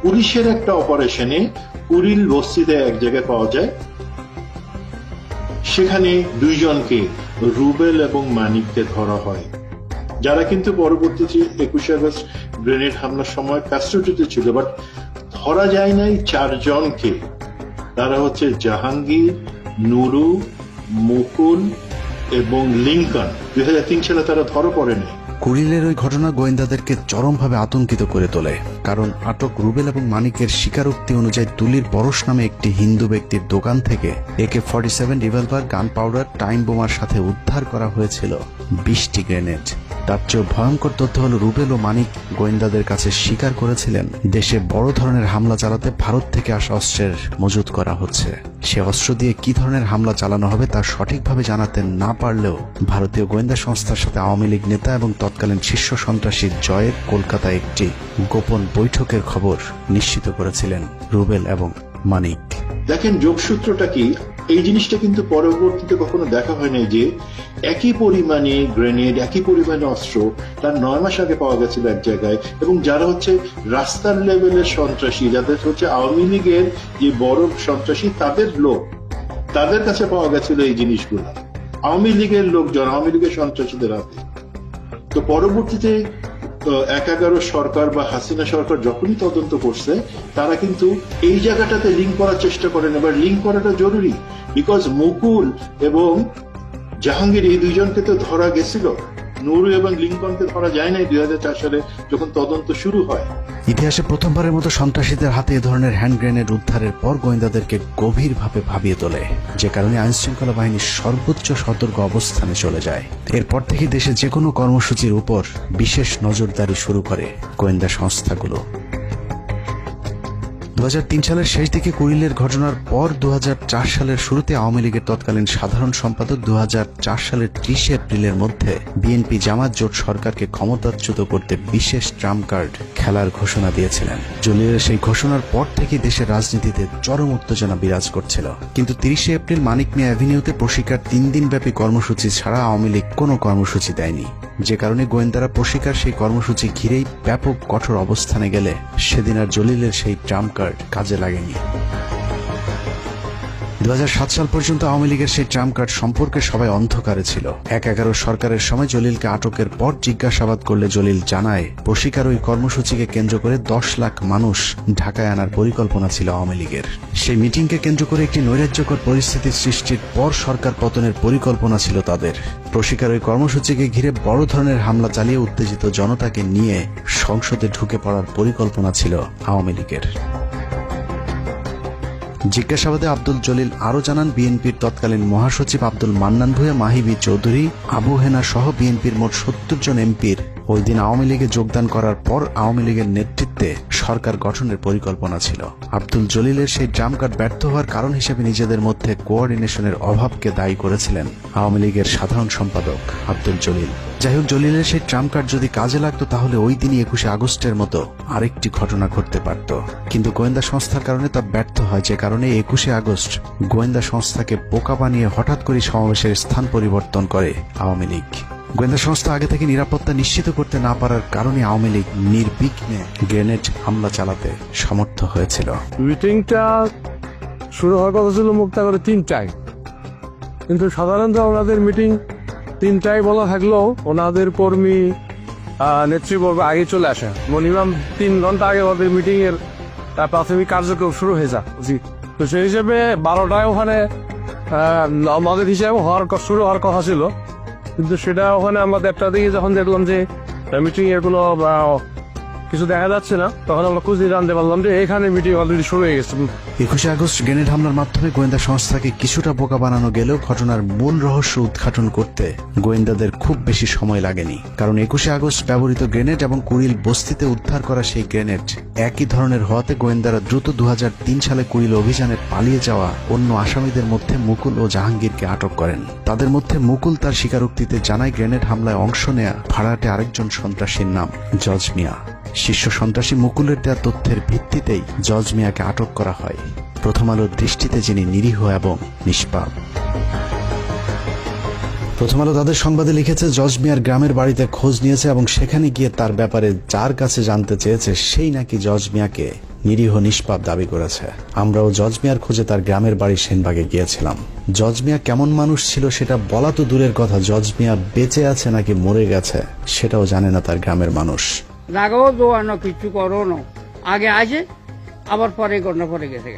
পুলিশের একটা অপারেশনে কুড়িল বস্তিতে এক জায়গায় পাওয়া যায়। সেখানে 2 জনকে, রুবেল এবং মানিককে ধরা হয়, যারা কিন্তু পরবর্তীতে 21 আগস্ট গ্রেনেড হামলার সময় কাস্টডিতে ছিল, বাট ধরা যায় নাই 4 জনকে। তারা হচ্ছে জাহাঙ্গীর, নুরু, মুকুল এবং লিঙ্কন। 2003 সালে তারা ধরা পড়েনি। কুড়িলের ওই ঘটনা গোয়েন্দাদেরকে চরমভাবে আতঙ্কিত করে তোলে। কারণ আটক রুবেল এবং মানিকের স্বীকারোক্তি অনুযায়ী তুলির পরশ নামে একটি হিন্দু ব্যক্তির দোকান থেকে AK-47 রিভলভার, গান পাউডার, টাইম বোমার সাথে উদ্ধার করা হয়েছিল 20টি গ্রেনেড। তার চেয়েও ভয়ঙ্কর তথ্য হল রুবেল ও মানিক গোয়েন্দাদের কাছে স্বীকার করেছিলেন দেশে বড় ধরনের হামলা চালাতে ভারত থেকে আসা অস্ত্রের মজুত করা হচ্ছে। সে অস্ত্র দিয়ে কি ধরনের হামলা চালানো হবে তা সঠিকভাবে জানাতে না পারলেও ভারতীয় গোয়েন্দা সংস্থার সাথে আওয়ামী লীগ নেতা এবং তৎকালীন শীর্ষ সন্ত্রাসী জয়ের কলকাতায় একটি গোপন বৈঠকের খবর নিশ্চিত করেছিলেন রুবেল এবং মানিক। দেখেন যোগসূত্রটা কি, এই জিনিসটা কিন্তু পরবর্তীতে কখনো দেখা হয় নাই যে একই পরিমাণে গ্রেনেড, একই পরিমাণে অস্ত্র তার 9 মাস আগে পাওয়া গেছিল এক জায়গায়, এবং যারা হচ্ছে রাস্তার লেভেলের সন্ত্রাসী, যাদের হচ্ছে আওয়ামী লীগের যে বড় সন্ত্রাসী, তাদের লোক তাদের কাছে পাওয়া গেছিল এই জিনিসগুলো, আওয়ামী লীগের লোকজন, আওয়ামী লীগের সন্ত্রাসীদের হাতে। তো পরবর্তীতে ১/১১ সরকার বা হাসিনা সরকার যখনই তদন্ত করছে, তারা কিন্তু এই জায়গাটাতে লিঙ্ক করার চেষ্টা করেন। এবার লিঙ্ক করাটা জরুরি, বিকজ মুকুল এবং জাহাঙ্গীর এই দুইজনকে তো ধরা গেছিল, নুরু এবং লিঙ্কনকে ধরা যায় নাই 2004 সালে যখন তদন্ত শুরু হয়। ইতিহাসে প্রথমবারের মতো সন্ত্রাসীদের হাতে এ ধরনের হ্যান্ড গ্রেনেড উদ্ধারের পর গোয়েন্দাদেরকে গভীরভাবে ভাবিয়ে তোলে, যে কারণে আইন শৃঙ্খলা বাহিনী সর্বোচ্চ সতর্ক অবস্থানে চলে যায়। এরপর থেকে দেশে যে কোনো কর্মসূচির উপর বিশেষ নজরদারি শুরু করে গোয়েন্দা সংস্থাগুলো। 2003 সালের শেষ দিকে কুড়িলের ঘটনার পর 2004 সালের শুরুতে আওয়ামী লীগের তৎকালীন সাধারণ সম্পাদক 2004 সালের 30 এপ্রিলের মধ্যে বিএনপি জামাত জোট সরকারকে ক্ষমতাচ্যুত করতে বিশেষ ট্রাম্প কার্ড খেলার ঘোষণা দিয়েছিলেন। জলিলের সেই ঘোষণার পর থেকে দেশের রাজনীতিতে চরম উত্তেজনা বিরাজ করছিল। কিন্তু 30 এপ্রিল মানিক মিয়া অ্যাভিনিউতে প্রশিকার 3 দিনব্যাপী কর্মসূচি ছাড়া আওয়ামী লীগ কোনো কর্মসূচি দেয়নি, যে কারণে গোয়েন্দারা প্রশিকার সেই কর্মসূচি ঘিরেই ব্যাপক কঠোর অবস্থানে গেলে সেদিন আর জলিলের সেই ট্রাম্প কার্ড কাজে লাগেনি। 2007 সাল পর্যন্ত আওয়ামী লীগের সেই ট্রাম্প কার্ড সম্পর্কে সবাই অন্ধকারে ছিল। 1/11 সরকারের সময় জলিলকে আটকের পর জিজ্ঞাসাবাদ করলে জলিল জানায়, প্রশিকার ওই কর্মসূচিকে কেন্দ্র করে 10 লাখ মানুষ ঢাকায় আনার পরিকল্পনা ছিল আওয়ামী লীগের। সেই মিটিংকে কেন্দ্র করে একটি নৈরাজ্যকর পরিস্থিতি সৃষ্টির পর সরকার পতনের পরিকল্পনা ছিল তাদের। প্রশিকার ওই কর্মসূচিকে ঘিরে বড় ধরনের হামলা চালিয়ে উত্তেজিত জনতাকে নিয়ে সংসদে ঢুকে পড়ার পরিকল্পনা ছিল আওয়ামী লীগের। জিজ্ঞাসাবাদে আব্দুল জলিল আরো জানান, বিএনপির তৎকালীন মহাসচিব আব্দুল মান্নান ভূঁইয়া, মাহিবি চৌধুরী, আবু হেনা সহ বিএনপির মোট 70 জন এমপির ওই দিন আওয়ামী লীগে যোগদান করার পর আওয়ামী লীগের নেতৃত্বে সরকার গঠনের পরিকল্পনা ছিল। আব্দুল জলিলের সেই ট্রাম্প কার্ড ব্যর্থ হওয়ার কারণ হিসেবে নিজেদের মধ্যে কোঅর্ডিনেশনের অভাবকে দায়ী করেছিলেন আওয়ামী লীগের সাধারণ সম্পাদক আব্দুল জলিল। যাই হোক, জলিলের সেই ট্রাম্প কার্ড যদি কাজে লাগতো তাহলে ওই দিনই 21 আগস্টের মতো আরেকটি ঘটনা ঘটতে পারত, কিন্তু গোয়েন্দা সংস্থার কারণে তা ব্যর্থ হয়, যে কারণে 21 আগস্ট গোয়েন্দা সংস্থাকে বোকা বানিয়ে হঠাৎ করে সমাবেশের স্থান পরিবর্তন করে আওয়ামী লীগ। গোয়েন্দা সংস্থা আগে থেকে নিরাপত্তা নিশ্চিত করতে না পারার কারণে আওয়ামী লীগ নির্বিঘ্নে গ্রেনেড হামলা চালাতে সমর্থ হয়েছিল। মিটিংটা শুরু হওয়ার কথা ছিল মুক্তাগরে 3টায়, কিন্তু সাধারণত ওনাদের মিটিং 3টায় বলা থাকলেও ওনাদের কর্মী নেতৃবর্গ আগে চলে আসে। মিনিমাম 3 ঘন্টা আগে ওদের মিটিং এর প্রাথমিক কার্যক্রম শুরু হয়ে যায়। তো সেই হিসেবে 12টায় ওখানে আমাদের হিসাবে শুরু হওয়ার কথা ছিল, কিন্তু সেটা ওখানে আমরা 1টা দিকে যখন দেখলাম যে মিটিং এর কোনো কিছু দেখা যাচ্ছে না, তখন আমরা খুঁজে জানতে পারলাম যে এখানে মিটিং অলরেডি শুরু হয়ে গেছে। 21 আগস্ট গ্রেনেড হামলার মাধ্যমে গোয়েন্দা সংস্থাকে কিছুটা বোকা বানানো গেলেও ঘটনার মূল রহস্য উদ্ঘাটন করতে গোয়েন্দাদের খুব বেশি সময় লাগেনি, কারণ 21 আগস্ট ব্যবহৃত গ্রেনেড এবং কুড়িল বস্তিতে উদ্ধার করা সেই গ্রেনেড একই ধরনের হওয়াতে গোয়েন্দারা দ্রুত 2003 সালে কুড়িল অভিযানে পালিয়ে যাওয়া অন্য আসামিদের মধ্যে মুকুল ও জাহাঙ্গীরকে আটক করেন। তাদের মধ্যে মুকুল তার স্বীকারোক্তিতে জানায় গ্রেনেড হামলায় অংশ নেয়া ভাড়াটে আরেকজন সন্ত্রাসীর নাম জজ মিয়া। শীর্ষ সন্ত্রাসী মুকুলের দেওয়া তথ্যের ভিত্তিতেই জজ মিয়াকে আটক করা হয়, প্রথম আলোর দৃষ্টিতে যিনি নিরীহ এবং নিষ্পাপ। প্রথম আলো তাদের সংবাদে লিখেছে, জজ মিয়ার গ্রামের বাড়িতে খোঁজ নিয়েছে এবং সেখানে গিয়ে তার ব্যাপারে যার কাছে জানতে চেয়েছে সেই নাকি জজ মিয়াকে নিরীহ নিষ্পাপ দাবি করেছে। আমরাও জজ মিয়ার খোঁজে তার গ্রামের বাড়ি সেনবাগে গিয়েছিলাম। জজ মিয়া কেমন মানুষ ছিল সেটা বলা তো দূরের কথা, জজ মিয়া বেঁচে আছে নাকি মরে গেছে সেটাও জানে না তার গ্রামের মানুষ। রাগাও দোয়ানো কিছু করো না, আগে আসে আবার পরে ঘটনা পরে গেছে,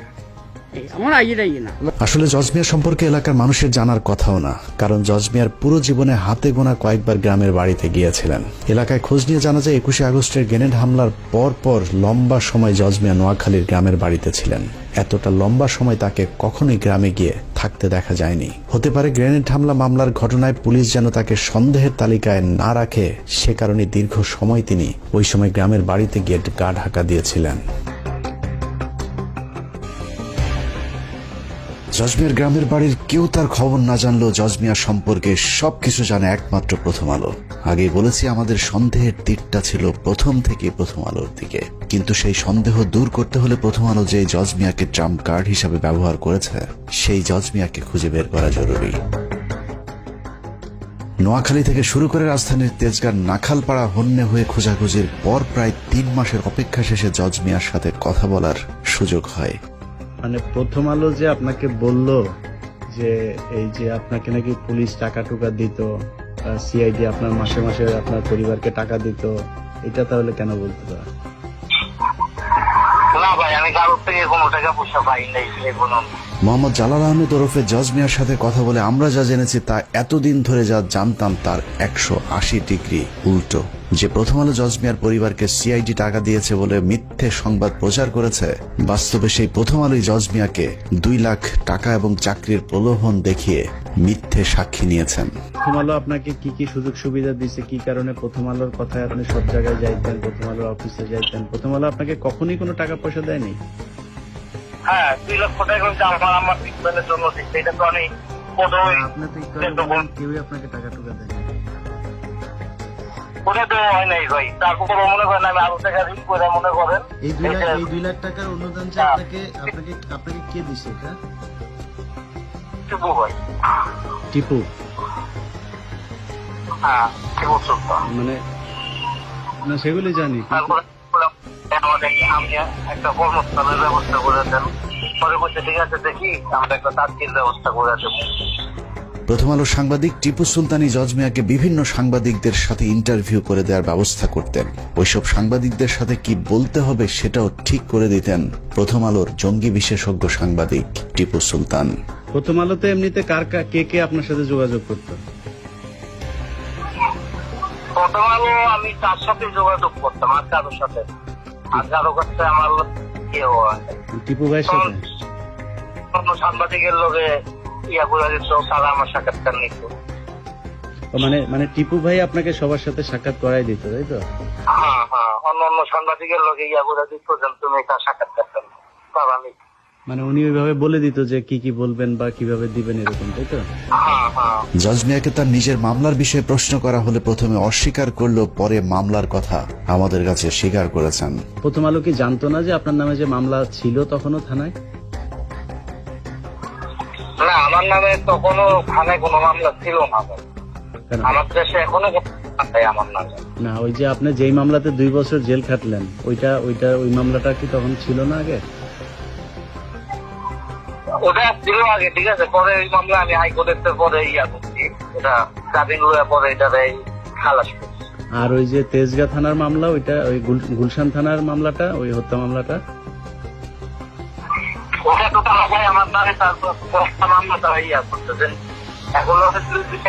আমার আইয়ে না। আসলে জজ মিয়া সম্পর্কে এলাকার মানুষের জানার কথাও না, কারণ জজ মিয়ার পুরো জীবনে হাতে গোনা কয়েকবার গ্রামের বাড়িতে গিয়েছিলেন। এলাকায় খোঁজ নিয়ে জানা যায় 21 আগস্টের গ্রেনেড হামলার পর লম্বা সময় জজ মিয়া নোয়াখালীর গ্রামের বাড়িতে ছিলেন। এতটা লম্বা সময় তাকে কখনোই গ্রামে গিয়ে থাকতে দেখা যায়নি। হতে পারে গ্রেনেড হামলা মামলার ঘটনায় পুলিশ যেন তাকে সন্দেহের তালিকায় না রাখে, সে কারণে দীর্ঘ সময় তিনি ওই সময় গ্রামের বাড়িতে গিয়ে গা ঢাকা দিয়েছিলেন। জজ মিয়ার গ্রামের বাড়ির কেউ তার খবর না জানলেও জজ মিয়া সম্পর্কে সবকিছু জানে একমাত্র প্রথম আলো। আগে বলেছি, আমাদের সন্দেহের তীরটা ছিল প্রথম থেকে প্রথম আলোর দিকে, কিন্তু সেই সন্দেহ দূর করতে হলে প্রথম আলো যে জজ মিয়াকে ট্রাম্প কার্ড হিসাবে ব্যবহার করেছে সেই জজ মিয়াকে খুঁজে বের করা জরুরি। নোয়াখালী থেকে শুরু করে রাজধানীর তেজগাঁর নাখালপাড়া হন্যে হয়ে খোঁজাখুঁজির পর প্রায় 3 মাসের অপেক্ষা শেষে জজ মিয়ার সাথে কথা বলার সুযোগ হয়। মানে প্রথম আলো যে আপনাকে বলল যে এই যে আপনাকে নাকি পুলিশ টাকা টুকা দিত, সিআইডি আপনার মাসে মাসে আপনার পরিবারকে টাকা দিত, এটা তাহলে কেন বলতে পারে? না ভাই, আমি কারোর থেকে কোনো টাকা পয়সা পাই নাই। মোহাম্মদ জালাল আহমেদ ওরফে জজ মিয়ার সাথে কথা বলে আমরা যা জেনেছি তা এতদিন ধরে যা জানতাম তার 180 ডিগ্রি উল্টো। যে প্রথম আলো জজ মিয়ার পরিবারকে সিআইডি টাকা দিয়েছে বলে মিথ্যে সংবাদ প্রচার করেছে, বাস্তবে সেই প্রথম আলোই জজ মিয়াকে 2 লাখ টাকা এবং চাকরির প্রলোভন দেখিয়ে মিথ্যে সাক্ষী নিয়েছেন। প্রথম আলো আপনাকে কি কি সুযোগ সুবিধা দিয়েছে, কি কারণে প্রথম আলোর কথায় আপনি সব জায়গায় যাইতেন, প্রথম আলোর অফিসে যাইতেন? প্রথম আলো আপনাকে কখনোই কোনো টাকা পয়সা দেয়নি? হ্যাঁ, 2 লক্ষ টাকা কিন্তু আমার ট্রিটমেন্টের জন্য দিচ্ছে। এটা তো আমি কেউই আপনাকে টাকা টুকা দেয়নি? ওটা তো হয় নাই ভাই। তারপর মনে করেন আমি আরো টাকা ঋণ করে মনে করেন এই 2 লাখ টাকার অনুদান যে আপনাকে কে দিছে? এটা টিপু ভাই। টিপু? হ্যাঁ, টিপু সুলতান। মানে না, সেগুলি জানি। আমি একটা কর্মস্থলের ব্যবস্থা করে দেন, পরে বলছে ঠিক আছে দেখি আমরা একটা তাৎক্ষণিক ব্যবস্থা করে দেবো। প্রথম আলো সাংবাদিক টিপু সুলতানি জজ মিয়াকে বিভিন্ন সাংবাদিকদের সাথে ইন্টারভিউ করে দেওয়ার ব্যবস্থা করতেন। ওইসব সাংবাদিকদের সাথে কি বলতে হবে সেটাও ঠিক করে দিতেন প্রথম আলোর জঙ্গি বিশেষজ্ঞ সাংবাদিক টিপু সুলতান। প্রথম আলোতে এমনিতে কে আপনার সাথে যোগাযোগ করতো? প্রথম আলো আমি তার সাথে যোগাযোগ করতাম, আর কারোর সাথে। আর কারো কাছে আমার কেউ টিপু ভাইয়ের সাথে সাংবাদিকের লোকে ইয়া করে দিত, তারা আমার সাক্ষাৎকার নিত। মানে টিপু ভাই আপনাকে সবার সাথে সাক্ষাৎ করাই দিত, তাই তো? হ্যাঁ হ্যাঁ, অন্য সাংবাদিকের লোকে ইয়া করে দিত যে তুমি তার সাক্ষাৎকার তারা নিত। মানে উনি ওইভাবে বলে দিত যে কি কি বলবেন বা কিভাবে দিবেন, এরকম, তাই তো? জজ মিয়াকে তার নিজের মামলার বিষয়ে প্রশ্ন করা হলে প্রথমে অস্বীকার করলো, পরে মামলার কথা আমাদের কাছে স্বীকার করেছেন। প্রথম আলো কি জানতো না যে আপনার নামে যে মামলা ছিল তখনও থানায়? না, আমার নামে তখনও থানায় কোনো মামলা ছিল না। আমার দেশে এখনো আমার নামে না। ওই যে আপনি যেই মামলাতে 2 বছর জেল খাটলেন, ওই মামলাটা কি তখন ছিল না আগে? ওটা ছিল আগে, ঠিক আছে। পরে ওই মামলা আমি হাইকোর্টের পরে ইয়া করছি, ওটা জামিন লয়ে পরে এটারে খালাস করছি। আর ওই যে তেজগাঁ থানার মামলা, ওইটা ওই গুলশান থানার মামলাটা, ওই হত্যা মামলাটা, ওটা তো তারা আমার নামে তারপর মামলা তারা ইয়া করতেছেন। এখন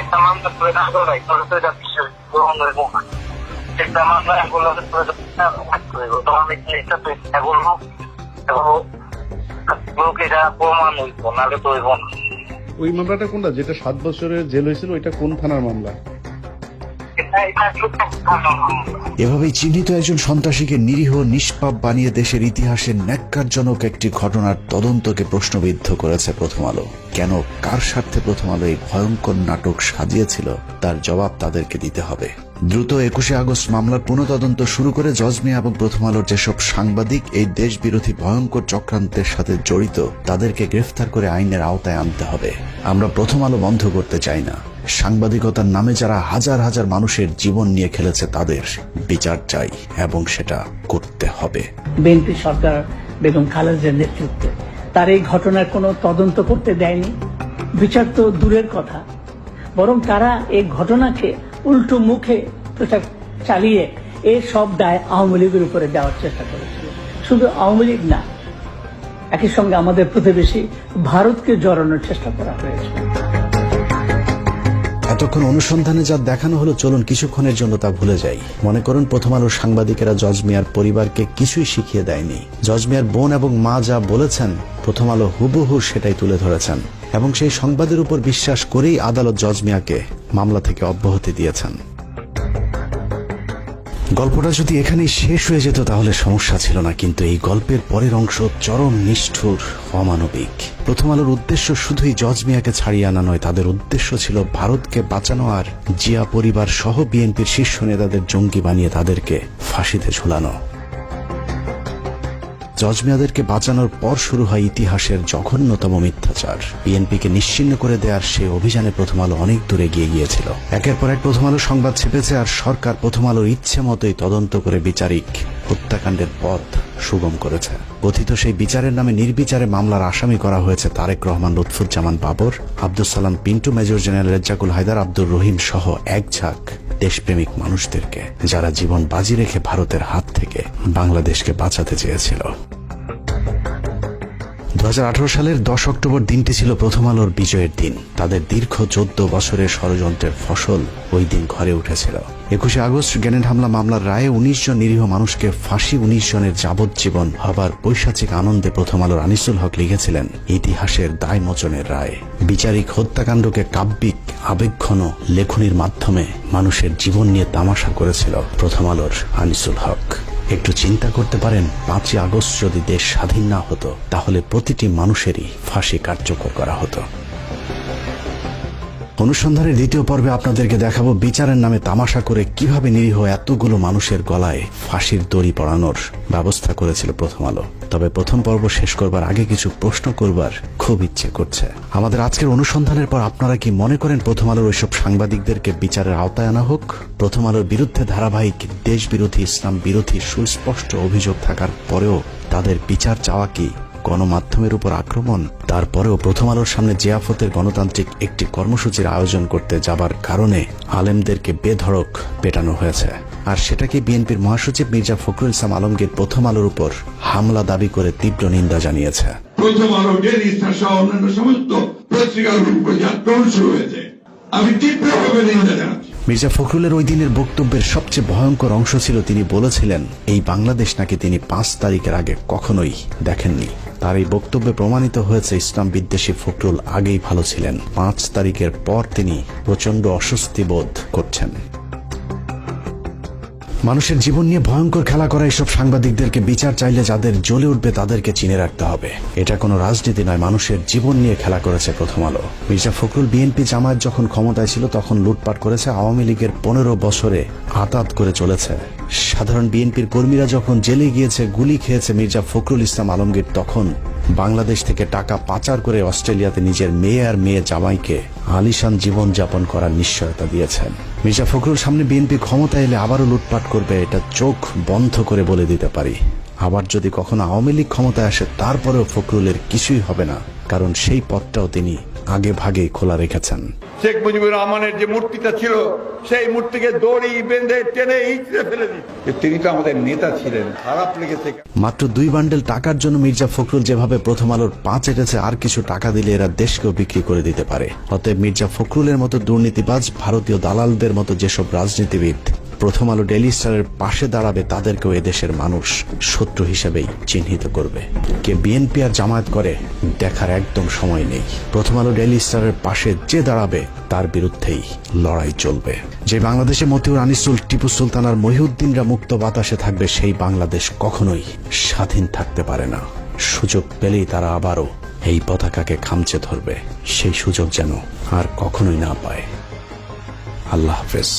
একটা মামলা করে না করাই তাহলে তো এটা বিশ্বাস গ্রহণ করে একটা মামলা এখন তো আমি এটা তো এখন ওই মামলাটা কোনটা, যেটা 7 বছরের জেল হয়েছিল, ওইটা কোন থানার মামলা? এভাবেই চিহ্নিত একজন সন্ত্রাসীকে নিরীহ নিষ্পাপ বানিয়ে দেশের ইতিহাসে ন্যাক্কারজনক একটি ঘটনার তদন্তকে প্রশ্নবিদ্ধ করেছে প্রথম আলো। কেন, কার স্বার্থে প্রথম আলো এই ভয়ঙ্কর নাটক সাজিয়েছিল তার জবাব তাদেরকে দিতে হবে। দ্রুত 21শে আগস্ট মামলার পুনঃতদন্ত শুরু করে জজ মিয়া এবং প্রথম আলোর যেসব সাংবাদিক এই দেশ বিরোধী ভয়ঙ্কর চক্রান্তের সাথে জড়িত তাদেরকে গ্রেফতার করে আইনের আওতায় আনতে হবে। আমরা প্রথম আলো বন্ধ করতে চাই না। সাংবাদিকতার নামে যারা হাজার হাজার মানুষের জীবন নিয়ে খেলেছে তাদের বিচার চাই এবং সেটা করতে হবে। বিএনপি সরকার বেগম খালেদার নেতৃত্বে তার এই ঘটনার কোনো তদন্ত করতে দেয়নি, বিচার তো দূরের কথা, বরং তারা এই ঘটনাকে উল্টো মুখে প্রচার চালিয়ে এই সব দায় আওয়ামী লীগের উপরে দেওয়ার চেষ্টা করেছিল। শুধু আওয়ামী লীগ না, একই সঙ্গে আমাদের প্রতিবেশী ভারতকে জড়ানোর চেষ্টা করা হয়েছে। এতক্ষণ অনুসন্ধানে যা দেখানো হলো, চলুন কিছুক্ষণের জন্য তা ভুলে যাই। মনে করুন প্রথম আলোর সাংবাদিকেরা জজ মিয়ার পরিবারকে কিছুই শিখিয়ে দেয়নি। জজ মিয়ার বোন এবং মা যা বলেছেন প্রথম আলো হুবহু সেটাই তুলে ধরেছেন এবং সেই সংবাদের উপর বিশ্বাস করেই আদালত জজ মিয়াকে মামলা থেকে অব্যাহতি দিয়েছেন। গল্পটা যদি এখানেই শেষ হয়ে যেত তাহলে সমস্যা ছিল না, কিন্তু এই গল্পের পরের অংশ চরম নিষ্ঠুর, অমানবিক। প্রথম আলোর উদ্দেশ্য শুধুই জজ মিয়াকে ছাড়িয়ে আনা নয়, তাদের উদ্দেশ্য ছিল ভারতকে বাঁচানো আর জিয়া পরিবার সহ বিএনপির শীর্ষ নেতাদের জঙ্গি বানিয়ে তাদেরকে ফাঁসিতে ঝুলানো। জজ মিয়াদেরকে বাঁচানোর পর শুরু হয় ইতিহাসের জঘন্যতম মিথ্যাচার। বিএনপিকে নিশ্চিহ্ন করে দেওয়ার সেই অভিযানে প্রথম আলো অনেক দূরে গিয়ে গিয়েছিল। একের পর এক প্রথম আলো সংবাদ ছেপেছে আর সরকার প্রথম আলোর ইচ্ছে মতোই তদন্ত করে বিচারিক হত্যাকাণ্ডের পথ সুগম করেছে। কথিত সেই বিচারের নামে নির্বিচারে মামলার আসামি করা হয়েছে তারেক রহমান, লুৎফুজ্জামান বাবর, আব্দুল সালাম পিন্টু, মেজর জেনারেল রেজ্জাকুল হায়দার, আব্দুর রহিম সহ এক ঝাঁক দেশপ্রেমিক মানুষদেরকে, যারা জীবন বাজি রেখে ভারতের হাত থেকে বাংলাদেশকে বাঁচাতে চেয়েছিল। 2018 সালের 10 অক্টোবর দিনটি ছিল প্রথম আলোর বিজয়ের দিন। তাদের দীর্ঘ 14 বছরের ষড়যন্ত্রের ফসল ওই দিন ঘরে উঠেছিল। 21 আগস্ট গ্রেনেড হামলা মামলার রায়ে 19 জন নিরীহ মানুষকে ফাঁসি, 19 জনের যাবজ্জীবন হবার পৈশাচিক আনন্দে প্রথম আলোর আনিসুল হক লিখেছিলেন ইতিহাসের দায়মোচনের রায়। বিচারিক হত্যাকাণ্ডকে কাব্যিক আবেগঘন লেখনির মাধ্যমে মানুষের জীবন নিয়ে তামাশা করেছিল প্রথম আলোর আনিসুল হক। একটু চিন্তা করতে পারেন, 5ই আগস্ট যদি দেশ স্বাধীন না হতো তাহলে প্রতিটি মানুষেরই ফাঁসি কার্যকর করা হতো। অনুসন্ধানের দ্বিতীয় পর্বে আপনাদেরকে দেখাবো বিচারের নামে তামাশা করে কিভাবে নিরীহ এতগুলো মানুষের গলায় ফাঁসির দড়ি পরানোর ব্যবস্থা করেছিল প্রথম আলো। তবে প্রথম পর্ব শেষ করবার আগে কিছু প্রশ্ন করবার খুব ইচ্ছে করছে। আমাদের আজকের অনুসন্ধানের পর আপনারা কি মনে করেন প্রথম আলোর ওইসব সাংবাদিকদেরকে বিচারের আওতায় আনা হোক? প্রথম আলোর বিরুদ্ধে ধারাবাহিক দেশ বিরোধী, ইসলাম বিরোধী সুস্পষ্ট অভিযোগ থাকার পরেও তাদের বিচার চাওয়া কি গণমাধ্যমের উপর আক্রমণ? তারপরেও প্রথম আলোর সামনে জিয়াফতের গণতান্ত্রিক একটি কর্মসূচির আয়োজন করতে যাবার কারণে আলেমদেরকে বেধড়ক পেটানো হয়েছে। আর সেটাকে বিএনপির মহাসচিব মির্জা ফখরুল ইসলাম আলমগীর প্রথম আলোর উপর হামলা দাবি করে তীব্র নিন্দা জানিয়েছে। প্রথম আলো, ডেইলি স্টার সহ অন্যান্য সমস্ত পত্রিকার উপর আক্রমণ শুরু হয়েছে, আমি তীব্রভাবে নিন্দা জানাচ্ছি। মির্জা ফখরুলের ওই দিনের বক্তব্যের সবচেয়ে ভয়ঙ্কর অংশ ছিল তিনি বলেছিলেন এই বাংলাদেশ নাকি তিনি 5 তারিখের আগে কখনোই দেখেননি। তার এই বক্তব্যে প্রমাণিত হয়েছে ইসলাম বিদ্বেষী ফখরুল আগেই ভালো ছিলেন। 5 তারিখের পর তিনি প্রচন্ড অস্বস্তি বোধ করছেন। মানুষের জীবন নিয়ে ভয়ঙ্কর খেলা করা এসব সাংবাদিকদেরকে বিচার চাইলে যাদের জ্বলে উঠবে তাদেরকে চিনে রাখতে হবে। এটা কোনো রাজনীতি নয়, মানুষের জীবন নিয়ে খেলা করেছে প্রথম আলো। মির্জা ফখরুল বিএনপি জামায়াত যখন ক্ষমতায় ছিল তখন লুটপাট করেছে, আওয়ামী লীগের 15 বছরে আতাত করে চলেছে। সাধারণ বিএনপির কর্মীরা যখন জেলে গিয়েছে, গুলি খেয়েছে মির্জা ফখরুল ইসলাম আলমগীর তখন বাংলাদেশ থেকে টাকা পাচার করে অস্ট্রেলিয়াতে নিজের মেয়ে আর মেয়ে জামাইকে আলিশান জীবন যাপন করার নিশ্চয়তা দিয়েছেন। মির্জা ফখরুল সামনে বিএনপি ক্ষমতা এলে আবারও লুটপাট করবে, এটা চোখ বন্ধ করে বলে দিতে পারি। আবার যদি কখনো আওয়ামী লীগ ক্ষমতায় আসে তারপরেও ফখরুলের কিছুই হবে না, কারণ সেই পথটাও তিনি আগে ভাগেই খোলা রেখেছেন। শেখ মুজিবুর রহমানের যে মূর্তিটা ছিল সেই মূর্তিকে দড়ি বেঁধে টেনে ইঁচড়ে ফেলে দিচ্ছে। তিনি তো আমাদের নেতা ছিলেন, খারাপ লেগেছে। মাত্র 2 বান্ডেল টাকার জন্য মির্জা ফখরুল যেভাবে প্রথম আলোর 5 এটেছে, আর কিছু টাকা দিলে এরা দেশকেও বিক্রি করে দিতে পারে। অতএব মির্জা ফখরুলের মতো দুর্নীতিবাজ, ভারতীয় দালালদের মতো যেসব রাজনীতিবিদ প্রথম আলো ডেইলি স্টারের পাশে দাঁড়াবে তাদেরকেও এদেশের মানুষ শত্রু হিসেবেই চিহ্নিত করবে। কে বিএনপি আর জামায়াত করে দেখার একদম সময় নেই। প্রথম আলো ডেইলি স্টারের পাশে যে দাঁড়াবে তার বিরুদ্ধেই লড়াই চলবে। যে বাংলাদেশে মতিউর, আনিসুল, টিপু সুলতান আর মহিউদ্দিনরা মুক্ত বাতাসে থাকবে, সেই বাংলাদেশ কখনোই স্বাধীন থাকতে পারে না। সুযোগ পেলেই তারা আবারও এই পতাকাকে খামচে ধরবে, সেই সুযোগ যেন আর কখনোই না পায়। আল্লাহ হাফেজ।